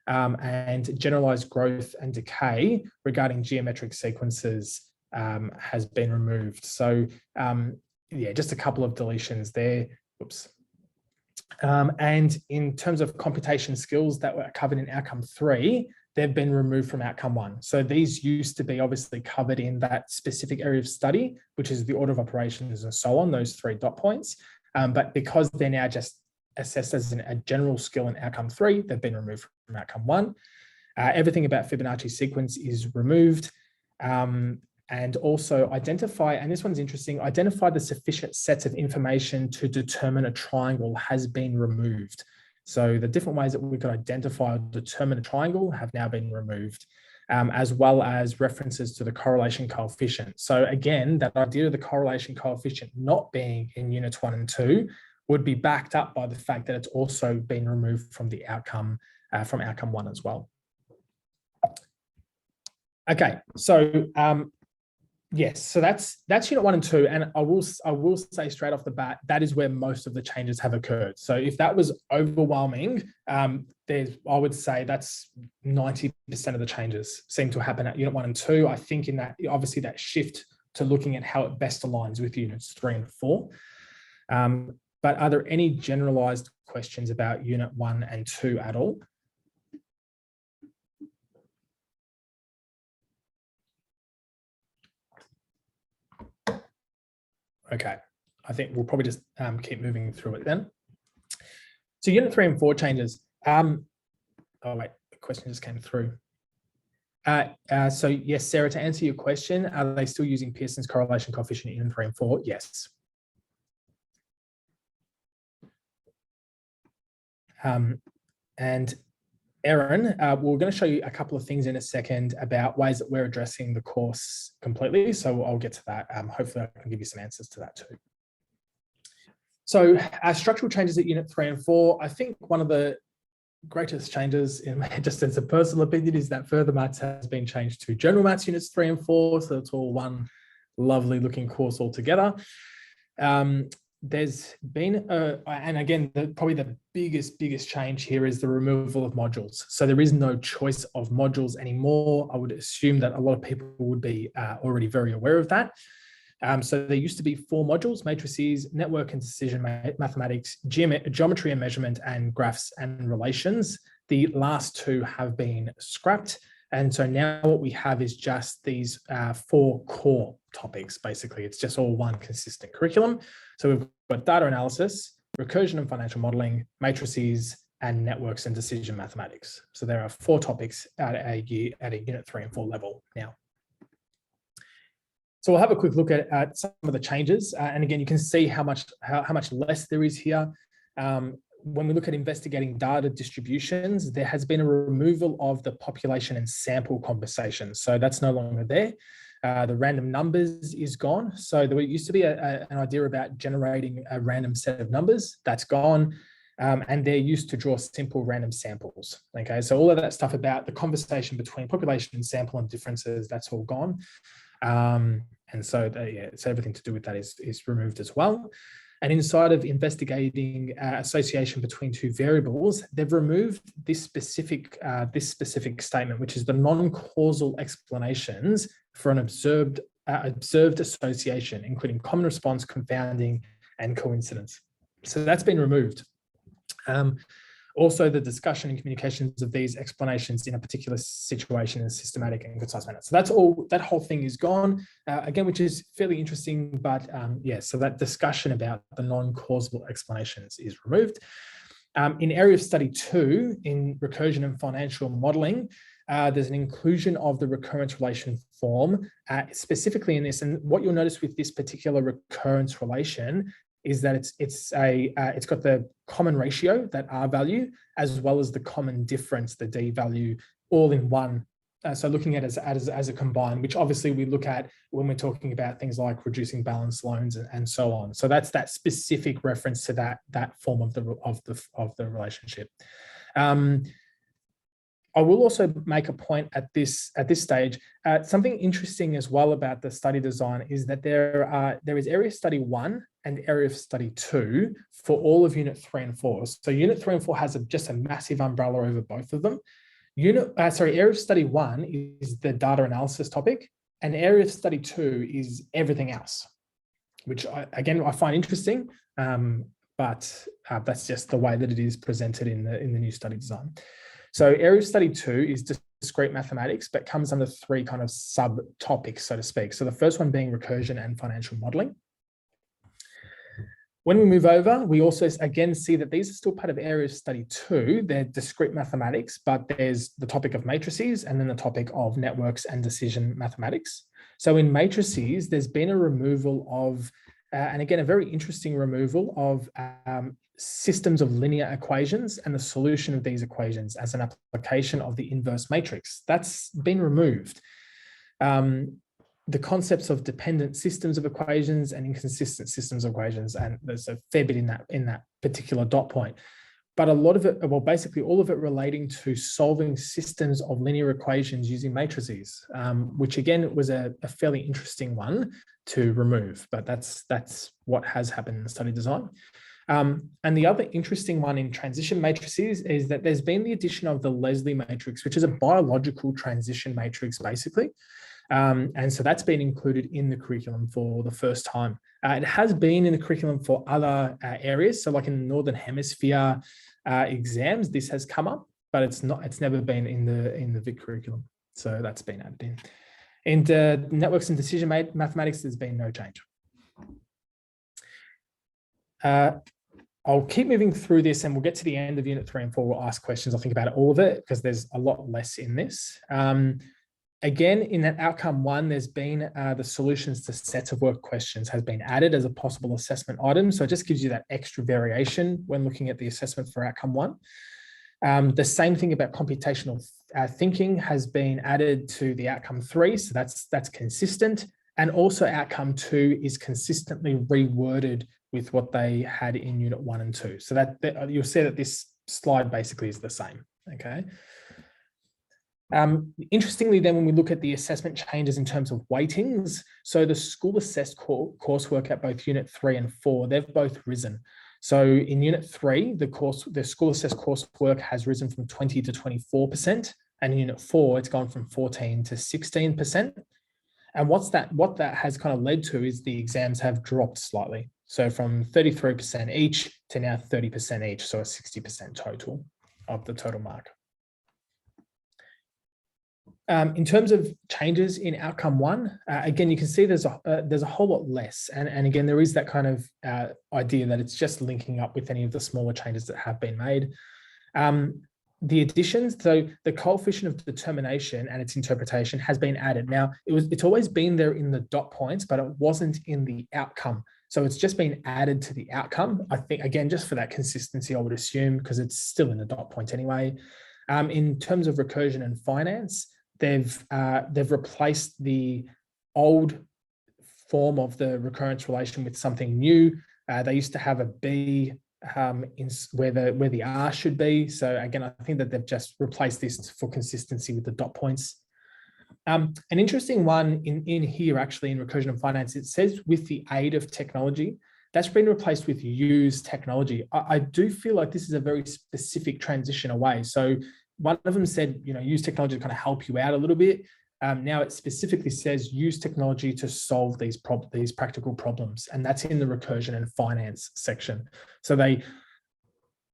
And generalized growth and decay regarding geometric sequences has been removed. So yeah, just a couple of deletions there. Oops. And in terms of computation skills that were covered in outcome 3, they've been removed from outcome 1. So these used to be obviously covered in that specific area of study, which is the order of operations and so on, those 3 dot points. But because they're now just assessed as a general skill in outcome 3, they've been removed from outcome 1. Everything about Fibonacci sequence is removed. And also identify, and this one's interesting, identify the sufficient sets of information to determine a triangle has been removed. So the different ways that we could identify or determine a triangle have now been removed, as well as references to the correlation coefficient. So again, that idea of the correlation coefficient not being in units 1 and 2 would be backed up by the fact that it's also been removed from the outcome, from outcome 1 as well. Okay, so yes, so that's unit 1 and 2, and I will say straight off the bat that is where most of the changes have occurred. So if that was overwhelming, I would say that's 90% of the changes seem to happen at unit 1 and 2. I think in that, obviously, that shift to looking at how it best aligns with units 3 and 4. But are there any generalized questions about unit 1 and 2 at all? Okay, I think we'll probably just keep moving through it then. So unit 3 and 4 changes. Oh wait, the question just came through. So yes, Sarah, to answer your question, are they still using Pearson's correlation coefficient in unit 3 and 4? Yes. And Erin, we're going to show you a couple of things in a second about ways that we're addressing the course completely. So I'll get to that. Hopefully I can give you some answers to that too. So structural changes at unit 3 and 4, I think one of the greatest changes, just as a personal opinion, is that further maths has been changed to general maths units 3 and 4. So it's all one lovely looking course altogether. There's been, and again, probably the biggest change here is the removal of modules. So there is no choice of modules anymore. I would assume that a lot of people would be already very aware of that. So there used to be 4 modules: matrices, network and decision mathematics, geometry and measurement, and graphs and relations. The last 2 have been scrapped. And so now what we have is just these 4 core topics. Basically, it's just all one consistent curriculum. So we've got data analysis, recursion and financial modeling, matrices, and networks and decision mathematics. So there are 4 topics at a unit 3 and 4 level now. So we'll have a quick look at some of the changes. And again, you can see how much less there is here. When we look at investigating data distributions, there has been a removal of the population and sample conversation. So that's no longer there. The random numbers is gone. So there used to be an idea about generating a random set of numbers. That's gone. And they're used to draw simple random samples. Okay, so all of that stuff about the conversation between population and sample and differences, that's all gone. And so, yeah, so everything to do with that is removed as well. And inside of investigating association between 2 variables, they've removed this specific statement, which is the non-causal explanations for an observed association, including common response, confounding, and coincidence. So that's been removed. Also, the discussion and communications of these explanations in a particular situation in a systematic and concise manner. So that's all, that whole thing is gone, again, which is fairly interesting, but yeah, so that discussion about the non-causal explanations is removed. In area of study 2, in recursion and financial modeling, there's an inclusion of the recurrence relation form, specifically in this. And what you'll notice with this particular recurrence relation is that it's got the common ratio, that R value, as well as the common difference, the D value, all in one. So looking at it as a combined, which obviously we look at when we're talking about things like reducing balance loans and so on. So that's that specific reference to that form of the relationship. I will also make a point at this stage. Something interesting as well about the study design is that there is area study 1 and area study 2 for all of unit 3 and 4. So unit 3 and 4 has just a massive umbrella over both of them. Area of study 1 is the data analysis topic, and area of study 2 is everything else, which I find interesting, but that's just the way that it is presented in the new study design. So area of study 2 is discrete mathematics, but comes under 3 kind of subtopics, so to speak. So the first one being recursion and financial modeling. When we move over, we also again see that these are still part of area of study 2. They're discrete mathematics, but there's the topic of matrices and then the topic of networks and decision mathematics. So in matrices, there's been a removal of, and again, a very interesting removal of systems of linear equations and the solution of these equations as an application of the inverse matrix. That's been removed. The concepts of dependent systems of equations and inconsistent systems of equations, and there's a fair bit in that particular dot point. But a lot of it, well, basically all of it relating to solving systems of linear equations using matrices, which again was a fairly interesting one to remove, but that's what has happened in the study design. And the other interesting one in transition matrices is that there's been the addition of the Leslie matrix, which is a biological transition matrix, basically. And so that's been included in the curriculum for the first time. It has been in the curriculum for other areas. So like in the Northern Hemisphere exams, this has come up, but it's never been in the Vic curriculum. So that's been added in. And networks and decision mathematics, there's been no change. I'll keep moving through this and we'll get to the end of unit 3 and 4. We'll ask questions, I think, about all of it because there's a lot less in this. Again, in that outcome 1, there's been the solutions to sets of work questions has been added as a possible assessment item. So it just gives you that extra variation when looking at the assessment for outcome 1. The same thing about computational thinking has been added to the outcome 3. So that's consistent. And also outcome 2 is consistently reworded with what they had in unit 1 and 2. So that you'll see that this slide basically is the same, okay? Interestingly, then, when we look at the assessment changes in terms of weightings, so the school assessed coursework at both unit 3 and 4, they've both risen. So in unit 3, the school assessed coursework has risen from 20 to 24%, and in unit 4, it's gone from 14 to 16%. And what that has kind of led to is the exams have dropped slightly. So from 33% each to now 30% each, so a 60% total of the total mark. In terms of changes in outcome 1, again, you can see there's a whole lot less. And again, there is that kind of idea that it's just linking up with any of the smaller changes that have been made. The additions, so the coefficient of determination and its interpretation has been added. Now, it's always been there in the dot points, but it wasn't in the outcome. So it's just been added to the outcome. I think, again, just for that consistency, I would assume, because it's still in the dot point anyway. In terms of recursion and finance, they've replaced the old form of the recurrence relation with something new. They used to have a B where the R should be. So again, I think that they've just replaced this for consistency with the dot points. An interesting one in here, actually, in recursion and finance, it says with the aid of technology. That's been replaced with use technology. I do feel like this is a very specific transition away. So one of them said, use technology to kind of help you out a little bit. Now it specifically says use technology to solve these practical problems. And that's in the recursion and finance section. So they,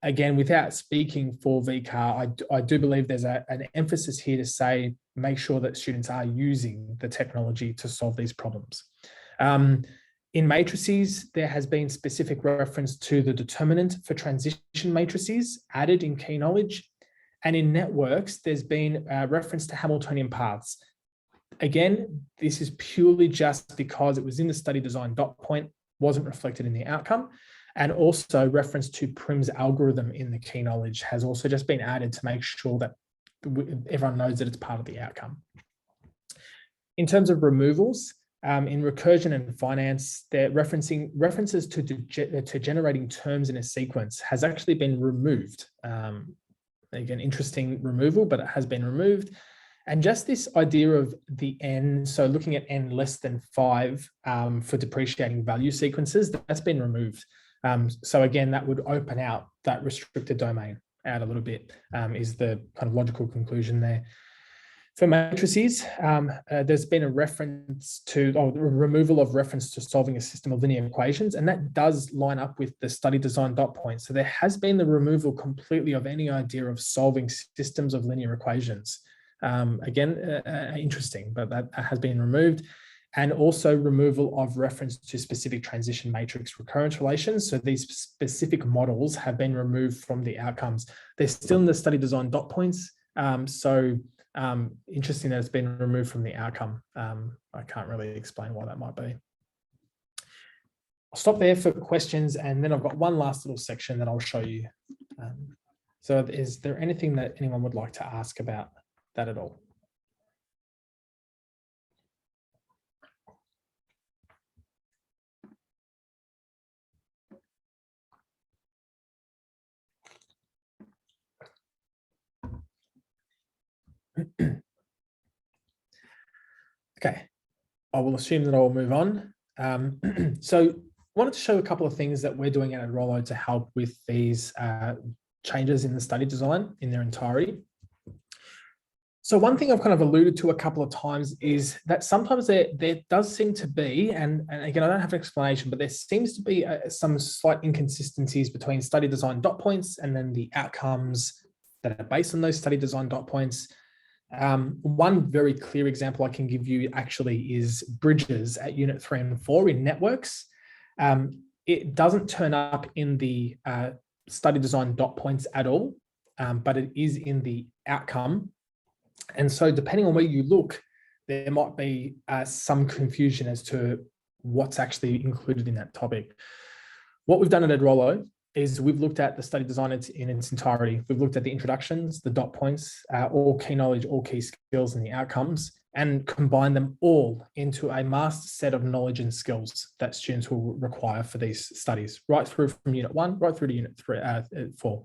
again, without speaking for VCAR, I do believe there's an emphasis here to say, make sure that students are using the technology to solve these problems. In matrices, there has been specific reference to the determinant for transition matrices added in key knowledge. And in networks, there's been a reference to Hamiltonian paths. Again, this is purely just because it was in the study design dot point. wasn't reflected in the outcome. And also reference to Prim's algorithm in the key knowledge has also just been added to make sure that everyone knows that it's part of the outcome. In terms of removals, in recursion and finance, they're references to generating terms in a sequence has actually been removed. Again, interesting removal, but it has been removed. And just this idea of the n, so looking at n less than 5 for depreciating value sequences, that's been removed. So again, that would open out that restricted domain out a little bit, is the kind of logical conclusion there. For matrices, there's been a reference to, or removal of reference to solving a system of linear equations, and that does line up with the study design dot points. So there has been the removal completely of any idea of solving systems of linear equations. Again, interesting, but that has been removed. And also removal of reference to specific transition matrix recurrence relations. So these specific models have been removed from the outcomes. They're still in the study design dot points. Interesting that it's been removed from the outcome. I can't really explain why that might be. I'll stop there for questions, and then I've got one last little section that I'll show you. So is there anything that anyone would like to ask about that at all? Okay, I will assume that I will move on. So I wanted to show a couple of things that we're doing at Edrolo to help with these changes in the study design in their entirety. So one thing I've kind of alluded to a couple of times is that sometimes there does seem to be, and again, I don't have an explanation, but there seems to be some slight inconsistencies between study design dot points and then the outcomes that are based on those study design dot points. One very clear example I can give you actually is bridges at unit 3 and 4 in networks. It doesn't turn up in the study design dot points at all, but it is in the outcome. And so depending on where you look, there might be some confusion as to what's actually included in that topic. What we've done at Edrolo is we've looked at the study design in its entirety. We've looked at the introductions, the dot points, all key knowledge, all key skills, and the outcomes, and combine them all into a master set of knowledge and skills that students will require for these studies, right through from unit 1, right through to unit 4.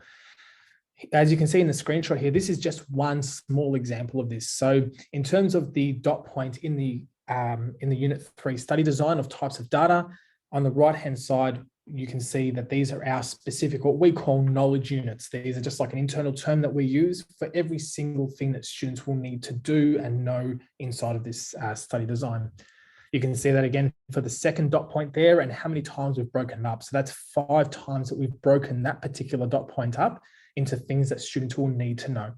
As you can see in the screenshot here, this is just one small example of this. So in terms of the dot point in the unit 3 study design of types of data, on the right-hand side, you can see that these are our specific, what we call knowledge units. These are just like an internal term that we use for every single thing that students will need to do and know inside of this study design. You can see that again for the second dot point there and how many times we've broken it up. So that's 5 times that we've broken that particular dot point up into things that students will need to know.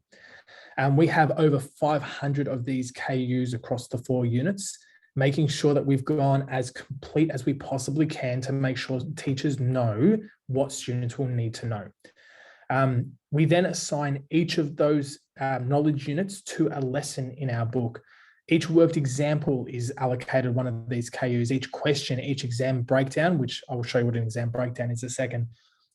And we have over 500 of these KUs across the 4 units, making sure that we've gone as complete as we possibly can to make sure teachers know what students will need to know. We then assign each of those knowledge units to a lesson in our book. Each worked example is allocated one of these KUs. Each question, each exam breakdown, which I will show you what an exam breakdown is in a second.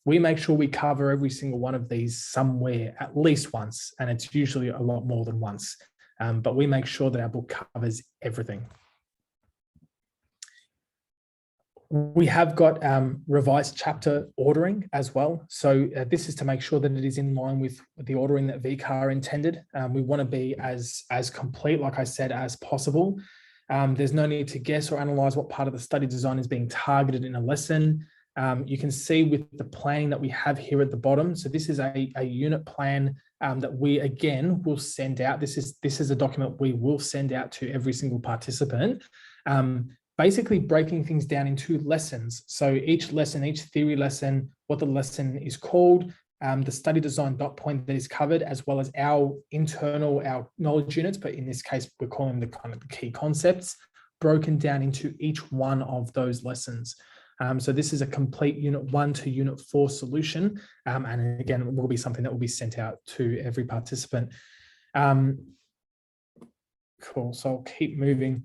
We make sure we cover every single one of these somewhere at least once, and it's usually a lot more than once. But we make sure that our book covers everything. We have got revised chapter ordering as well. So this is to make sure that it is in line with the ordering that VCAR intended. We want to be as complete, like I said, as possible. There's no need to guess or analyze what part of the study design is being targeted in a lesson. You can see with the planning that we have here at the bottom. So this is a unit plan that we, again, will send out. This is a document we will send out to every single participant. Basically breaking things down into lessons. So each lesson, each theory lesson, what the lesson is called, the study design dot point that is covered, as well as our knowledge units, but in this case, we're calling them the key concepts, broken down into each one of those lessons. So this is a complete unit 1 to unit 4 solution. And again, it will be something that will be sent out to every participant. Cool, so I'll keep moving.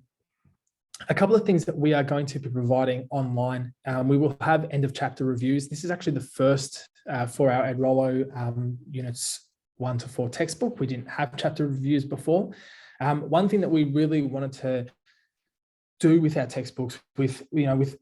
A couple of things that we are going to be providing online. We will have end of chapter reviews. This is actually the first for our Edrolo units 1 to 4 textbook. We didn't have chapter reviews before. One thing that we really wanted to do with our textbooks, with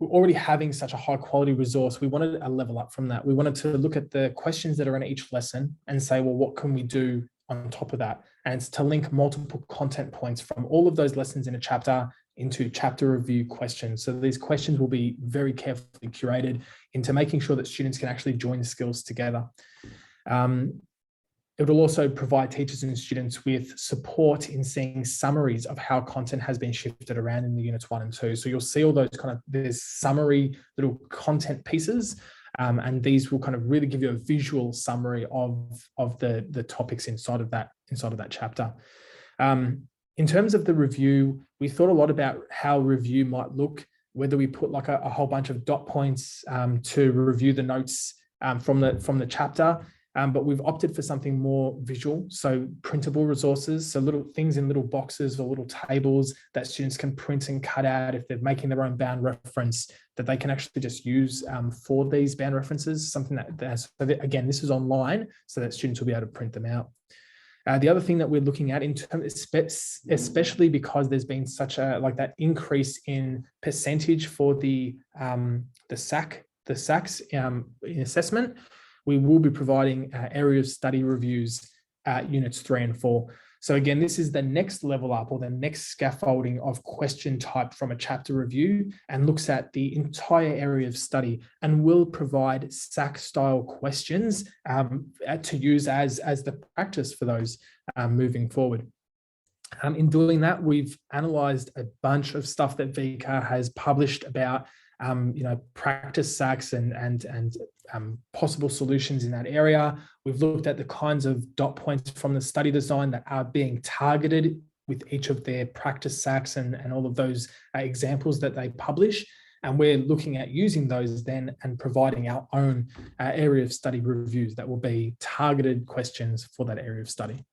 already having such a high quality resource, we wanted a level up from that. We wanted to look at the questions that are in each lesson and say, well, what can we do on top of that? And it's to link multiple content points from all of those lessons in a chapter into chapter review questions. So these questions will be very carefully curated into making sure that students can actually join the skills together. It will also provide teachers and students with support in seeing summaries of how content has been shifted around in the units 1 and 2. So you'll see all those there's summary little content pieces, and these will kind of really give you a visual summary of the topics inside of that chapter. In terms of the review, we thought a lot about how review might look, whether we put like a whole bunch of dot points to review the notes from the chapter. But we've opted for something more visual, so printable resources, so little things in little boxes or little tables that students can print and cut out if they're making their own bound reference, that they can actually just use for these bound references, something again, this is online, so that students will be able to print them out. The other thing that we're looking at, in terms, especially because there's been such a that increase in percentage for the SACs in assessment, we will be providing area of study reviews at units 3 and 4. So again, this is the next level up, or the next scaffolding of question type from a chapter review, and looks at the entire area of study and will provide SAC style questions to use as the practice for those moving forward. In doing that, we've analysed a bunch of stuff that VCAR has published about practice SACs and possible solutions in that area. We've looked at the kinds of dot points from the study design that are being targeted with each of their practice SACs and all of those examples that they publish. And we're looking at using those then and providing our own area of study reviews that will be targeted questions for that area of study.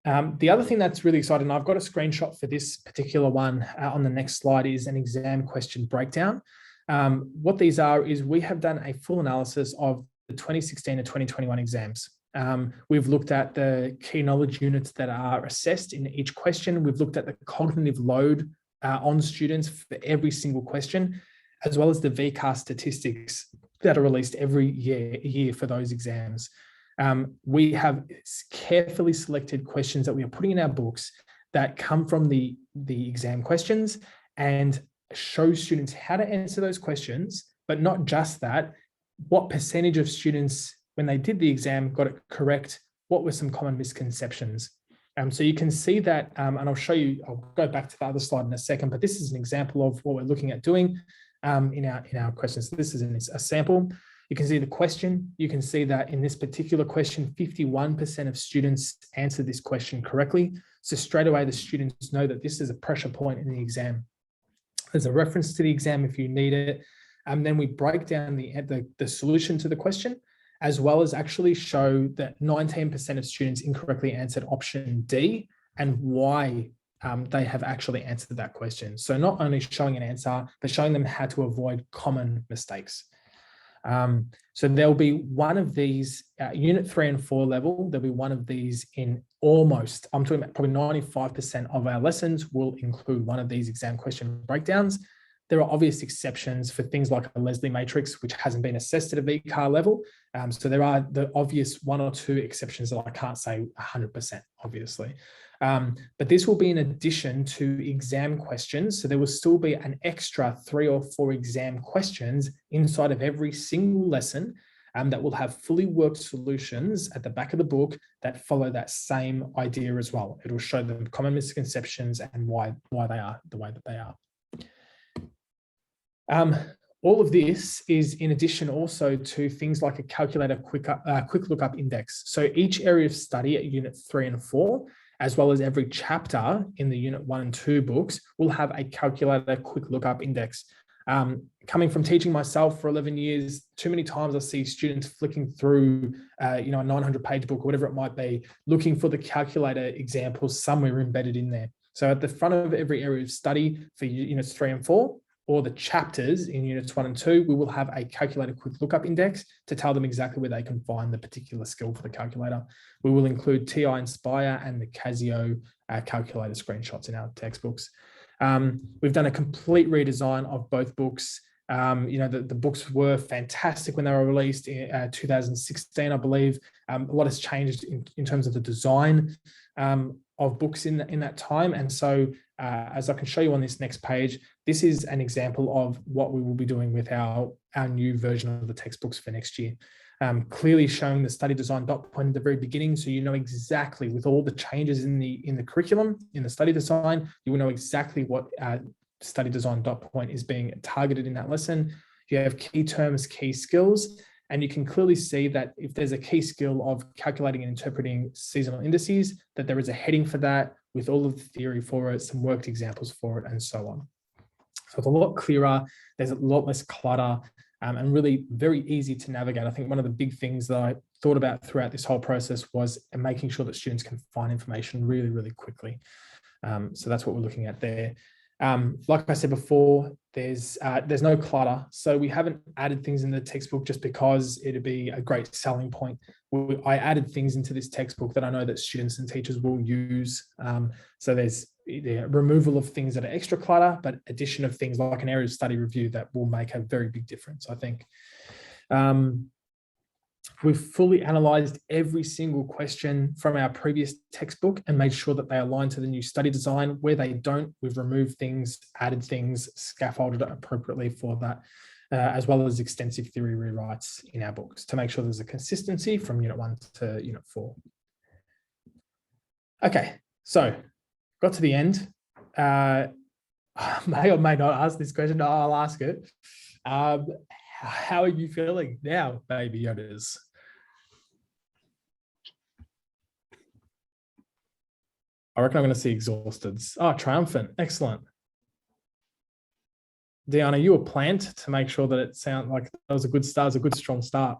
The other thing that's really exciting, I've got a screenshot for this particular one on the next slide, is an exam question breakdown. What these are is we have done a full analysis of the 2016 to 2021 exams. We've looked at the key knowledge units that are assessed in each question. We've looked at the cognitive load on students for every single question, as well as the VCAR statistics that are released every year for those exams. We have carefully selected questions that we are putting in our books that come from the exam questions, and show students how to answer those questions, but not just that, what percentage of students, when they did the exam, got it correct, what were some common misconceptions. So you can see that, and I'll go back to the other slide in a second, but this is an example of what we're looking at doing in our questions. So this is a sample. You can see the question. You can see that in this particular question, 51% of students answered this question correctly. So straight away, the students know that this is a pressure point in the exam. There's a reference to the exam if you need it. And then we break down the solution to the question, as well as actually show that 19% of students incorrectly answered option D and why they have actually answered that question. So not only showing an answer, but showing them how to avoid common mistakes. So there'll be one of these unit 3 and 4 level. There'll be one of these in almost, I'm talking about probably 95% of our lessons will include one of these exam question breakdowns. There are obvious exceptions for things like a Leslie matrix, which hasn't been assessed at a VCAR level. So there are the obvious 1 or 2 exceptions that I can't say 100%, obviously. But this will be in addition to exam questions. So there will still be an extra 3 or 4 exam questions inside of every single lesson that will have fully worked solutions at the back of the book that follow that same idea as well. It will show them common misconceptions and why they are the way that they are. All of this is in addition also to things like a calculator quick lookup index. So each area of study at unit 3 and 4, as well as every chapter in the unit 1 and 2 books, will have a calculator quick lookup index. Coming from teaching myself for 11 years, too many times I see students flicking through, a 900-page book or whatever it might be, looking for the calculator examples somewhere embedded in there. So at the front of every area of study for units 3 and 4, or the chapters in units 1 and 2, we will have a calculator quick lookup index to tell them exactly where they can find the particular skill for the calculator. We will include TI Inspire and the Casio calculator screenshots in our textbooks. We've done a complete redesign of both books. The books were fantastic when they were released in 2016, I believe. A lot has changed in terms of the design of books in that time. And so as I can show you on this next page, this is an example of what we will be doing with our new version of the textbooks for next year. Clearly showing the study design dot point at the very beginning, so you know exactly, with all the changes in the curriculum, in the study design, you will know exactly what study design dot point is being targeted in that lesson. You have key terms, key skills, and you can clearly see that if there's a key skill of calculating and interpreting seasonal indices, that there is a heading for that with all of the theory for it, some worked examples for it, and so on. So it's a lot clearer, there's a lot less clutter, and really very easy to navigate. I think one of the big things that I thought about throughout this whole process was making sure that students can find information really, really quickly. So that's what we're looking at there. Like I said before, there's no clutter. So we haven't added things in the textbook just because it'd be a great selling point. I added things into this textbook that I know that students and teachers will use. So there's the removal of things that are extra clutter, but addition of things like an area of study review that will make a very big difference, I think. We've fully analysed every single question from our previous textbook and made sure that they align to the new study design. Where they don't, we've removed things, added things, scaffolded appropriately for that, as well as extensive theory rewrites in our books to make sure there's a consistency from Unit 1 to Unit 4. Okay, so got to the end. May or may not ask this question. I'll ask it. How are you feeling now, baby Yodas? I reckon I'm going to see exhausted. Oh, triumphant. Excellent. Diana, you were planned to make sure that it sounded like that was a good start, a good strong start.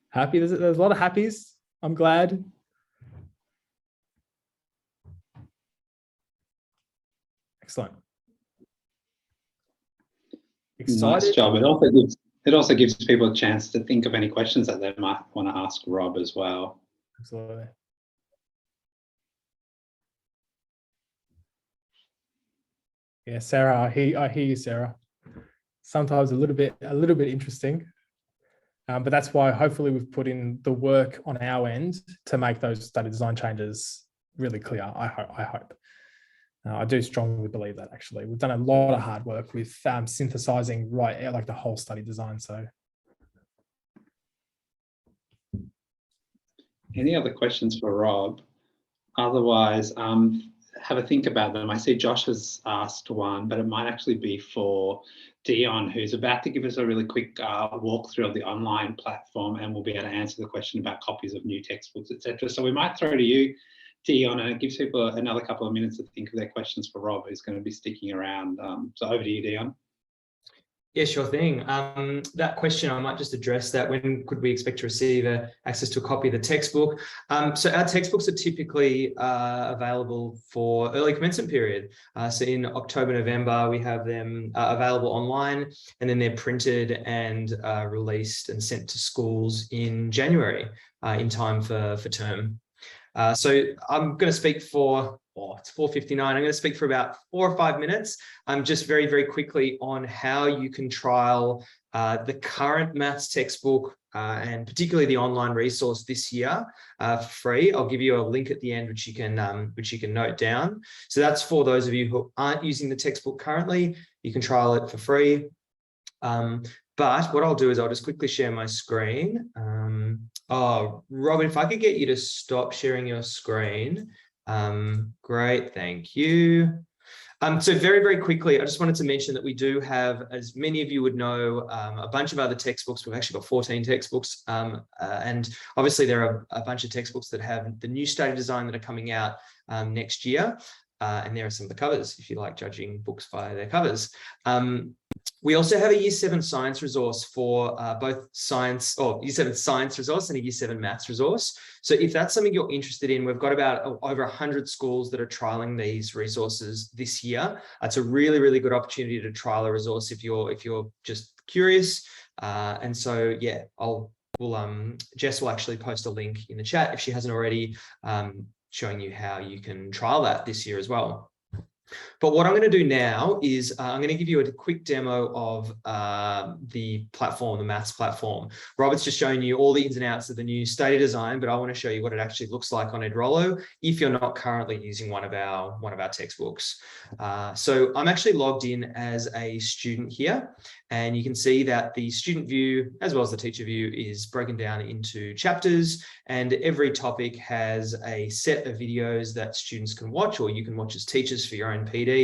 Happy? There's a lot of happies. I'm glad. Excellent. Excited. Nice job. It also gives people a chance to think of any questions that they might want to ask Rob as well. Absolutely. Yeah, Sarah, I hear you, Sarah. Sometimes a little bit interesting, but that's why hopefully we've put in the work on our end to make those study design changes really clear. I hope. I do strongly believe that, actually. We've done a lot of hard work with synthesizing like the whole study design. So, any other questions for Rob? Otherwise, have a think about them. I see Josh has asked one, but it might actually be for Dion, who's about to give us a really quick walkthrough of the online platform, and we'll be able to answer the question about copies of new textbooks, etc. So we might throw to you, Dion, and it gives people another couple of minutes to think of their questions for Rob, who's going to be sticking around. So over to you, Dion. Yeah, sure thing. That question, I might just address that. When could we expect to receive access to a copy of the textbook? So our textbooks are typically available for early commencement period. So in October, November, we have them available online, and then they're printed and released and sent to schools in January in time for term. So I'm going to speak for, it's 4:59. I'm going to speak for about 4 or 5 minutes. Just very, very quickly on how you can trial the current maths textbook and particularly the online resource this year for free. I'll give you a link at the end which you can note down. So that's for those of you who aren't using the textbook currently. You can trial it for free. But what I'll do is I'll just quickly share my screen. Oh, Robin, if I could get you to stop sharing your screen. Great, thank you. So very, very quickly, I just wanted to mention that we do have, as many of you would know, a bunch of other textbooks. We've actually got 14 textbooks. And obviously there are a bunch of textbooks that have the new study design that are coming out next year. And there are some of the covers, if you like judging books by their covers. We also have a Year 7 science resource for both science, or Year 7 science resource and a Year 7 maths resource. So if that's something you're interested in, we've got about over 100 schools that are trialing these resources this year. It's a really, really good opportunity to trial a resource if you're just curious. And so, yeah, Jess will actually post a link in the chat if she hasn't already, showing you how you can trial that this year as well. But what I'm going to do now is I'm going to give you a quick demo of the platform, the maths platform. Robert's just showing you all the ins and outs of the new study design, but I want to show you what it actually looks like on Edrolo if you're not currently using one of our textbooks. So I'm actually logged in as a student here, and you can see that the student view as well as the teacher view is broken down into chapters, and every topic has a set of videos that students can watch, or you can watch as teachers for your own PD.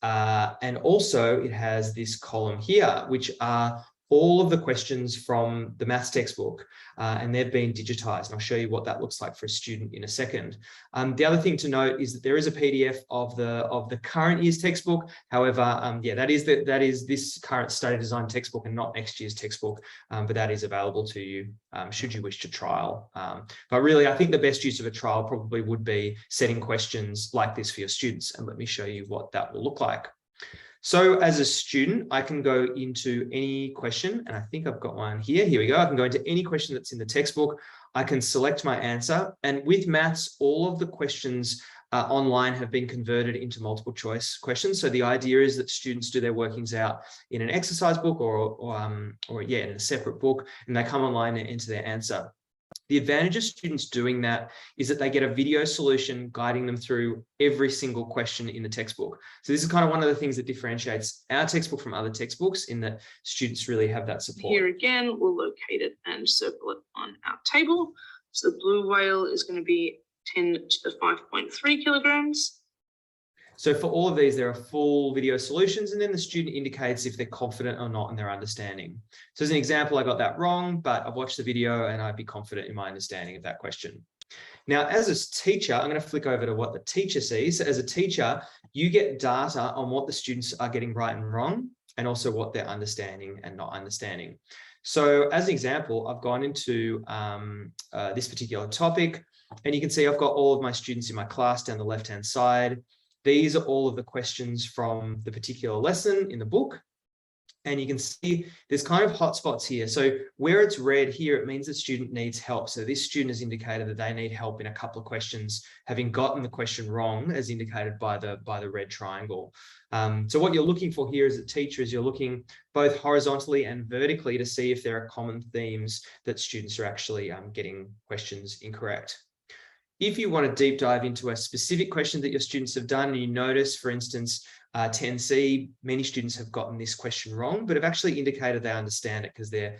And also it has this column here, which are all of the questions from the maths textbook, and they've been digitized. And I'll show you what that looks like for a student in a second. The other thing to note is that there is a PDF of the current year's textbook. However, yeah, that is this current study design textbook and not next year's textbook, but that is available to you should you wish to trial. But really, I think the best use of a trial probably would be setting questions like this for your students. And let me show you what that will look like. So as a student, I can go into any question, and I think I've got one here. Here we go. I can go into any question that's in the textbook. I can select my answer. And with maths, all of the questions online have been converted into multiple choice questions. So the idea is that students do their workings out in an exercise book or in a separate book, and they come online and enter their answer. The advantage of students doing that is that they get a video solution guiding them through every single question in the textbook. So this is kind of one of the things that differentiates our textbook from other textbooks, in that students really have that support. Here again, we'll locate it and circle it on our table. So the blue whale is going to be 10 to the 5.3 kilograms. So for all of these, there are full video solutions, and then the student indicates if they're confident or not in their understanding. So as an example, I got that wrong, but I've watched the video and I'd be confident in my understanding of that question. Now, as a teacher, I'm going to flick over to what the teacher sees. So as a teacher, you get data on what the students are getting right and wrong, and also what they're understanding and not understanding. So as an example, I've gone into this particular topic, and you can see I've got all of my students in my class down the left-hand side. These are all of the questions from the particular lesson in the book. And you can see there's kind of hotspots here. So where it's red here, it means the student needs help. So this student has indicated that they need help in a couple of questions, having gotten the question wrong, as indicated by the red triangle. So what you're looking for here as a teacher is you're looking both horizontally and vertically to see if there are common themes that students are actually getting questions incorrect. If you want to deep dive into a specific question that your students have done, and you notice, for instance, 10C, many students have gotten this question wrong, but have actually indicated they understand it because they're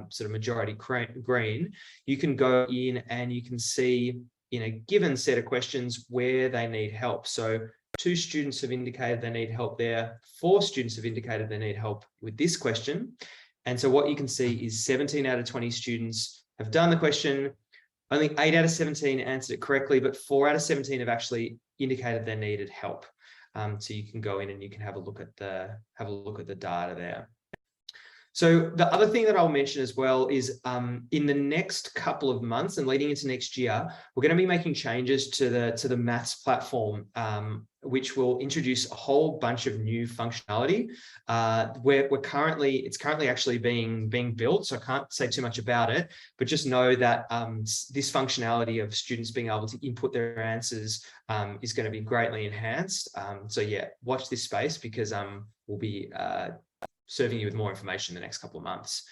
sort of majority green, you can go in and you can see in a given set of questions where they need help. So 2 students have indicated they need help there. 4 students have indicated they need help with this question. And so what you can see is 17 out of 20 students have done the question. Only 8 out of 17 answered it correctly, but 4 out of 17 have actually indicated they needed help. So you can go in and you can have a look at the data there. So the other thing that I'll mention as well is in the next couple of months and leading into next year, we're going to be making changes to the maths platform, which will introduce a whole bunch of new functionality. It's currently actually being built, so I can't say too much about it, but just know that this functionality of students being able to input their answers is going to be greatly enhanced. So yeah, watch this space, because we'll be serving you with more information in the next couple of months.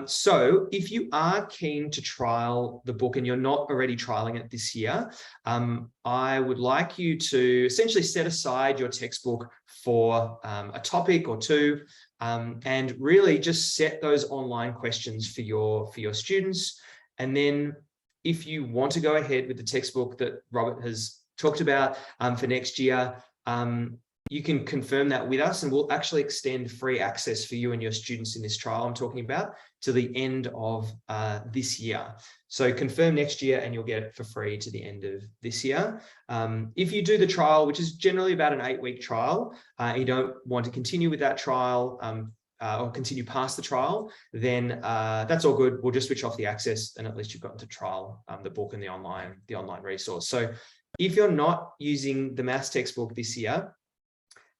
So if you are keen to trial the book and you're not already trialing it this year, I would like you to essentially set aside your textbook for a topic or two, and really just set those online questions for your students. And then if you want to go ahead with the textbook that Robert has talked about for next year, you can confirm that with us, and we'll actually extend free access for you and your students in this trial I'm talking about to the end of this year. So confirm next year and you'll get it for free to the end of this year. If you do the trial, which is generally about an 8-week trial, you don't want to continue with that trial or continue past the trial, then that's all good. We'll just switch off the access, and at least you've gotten to trial the book and the online resource. So if you're not using the maths textbook this year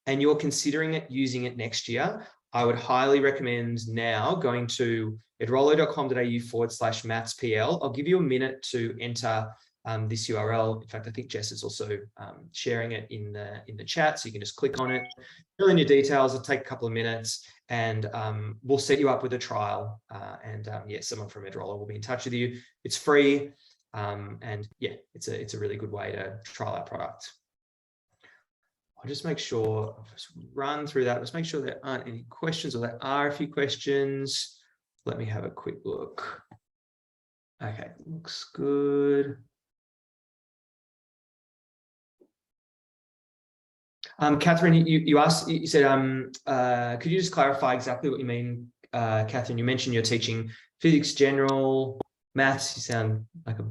and you're considering using it next year, I would highly recommend now going to edrolo.com.au/mathspl. I'll give you a minute to enter this URL. In fact, I think Jess is also sharing it in the chat, so you can just click on it, fill in your details. It'll take a couple of minutes, and we'll set you up with a trial. Yeah, someone from Edrolo will be in touch with you. It's free, and yeah, it's a really good way to trial our product. I'll just make sure, I'll just run through that. Let's make sure there aren't any questions, or there are a few questions. Let me have a quick look. Okay, looks good. Catherine, you asked, you said, could you just clarify exactly what you mean, Catherine? You mentioned you're teaching physics, general maths. You sound like a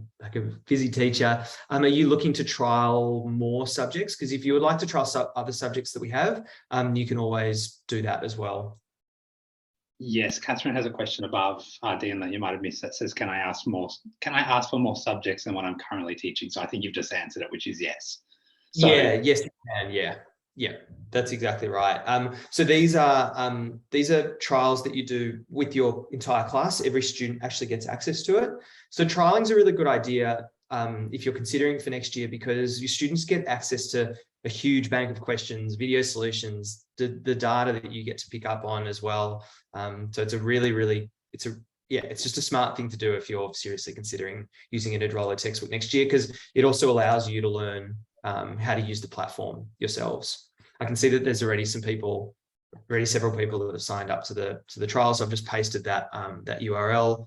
physy teacher. Are you looking to trial more subjects? Because if you would like to trial other subjects that we have, you can always do that as well. Yes, Catherine has a question above, Dean, that you might have missed, that says, can I ask for more subjects than what I'm currently teaching? So I think you've just answered it, which is yes. So, yeah, yes, you can. Yeah, that's exactly right. So these are trials that you do with your entire class. Every student actually gets access to it. So trialing is a really good idea if you're considering for next year, because your students get access to a huge bank of questions, video solutions, the data that you get to pick up on as well. So it's a really, it's just a smart thing to do if you're seriously considering using an Edrolo textbook next year, because it also allows you to learn how to use the platform yourselves. I can see that there's already several people that have signed up to the trial. So I've just pasted that URL.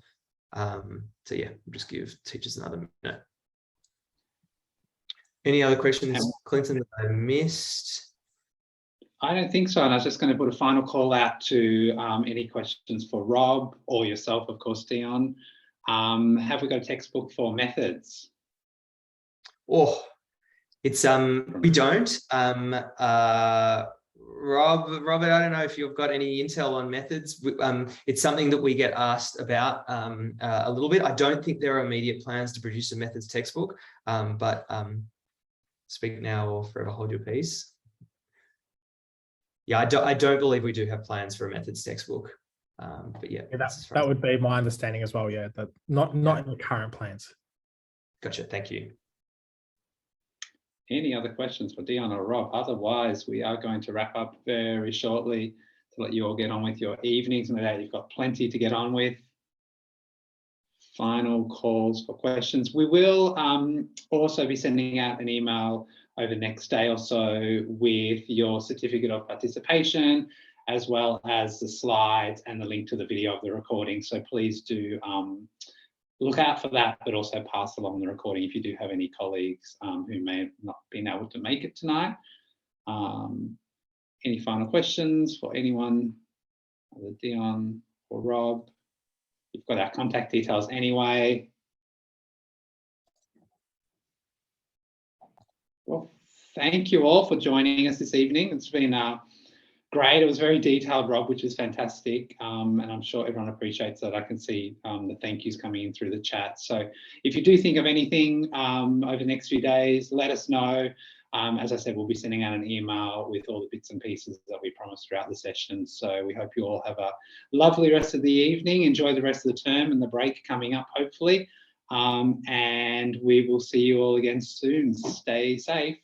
So yeah, we'll just give teachers another minute. Any other questions, Clinton, that I missed? I don't think so. And I was just going to put a final call out to any questions for Rob or yourself, of course, Dion. Have we got a textbook for methods? Oh, it's we don't. Robert, I don't know if you've got any intel on methods. It's something that we get asked about a little bit. I don't think there are immediate plans to produce a methods textbook, but speak now or forever hold your peace. Yeah, I don't believe we do have plans for a methods textbook. But yeah, that would be my understanding as well. Yeah, that not in the current plans. Gotcha. Thank you. Any other questions for Dion or Rob? Otherwise, we are going to wrap up very shortly to let you all get on with your evenings. No doubt you've got plenty to get on with. Final calls for questions. We will also be sending out an email over the next day or so with your certificate of participation, as well as the slides and the link to the video of the recording. So please do look out for that, but also pass along the recording if you do have any colleagues who may have not been able to make it tonight. Any final questions for anyone, either Dion or Rob? You've got our contact details anyway. Well, thank you all for joining us this evening. It's been great. It was very detailed, Rob, which is fantastic. And I'm sure everyone appreciates that. I can see the thank yous coming in through the chat. So if you do think of anything over the next few days, let us know. As I said, we'll be sending out an email with all the bits and pieces that we promised throughout the session. So we hope you all have a lovely rest of the evening. Enjoy the rest of the term and the break coming up, hopefully. And we will see you all again soon. Stay safe.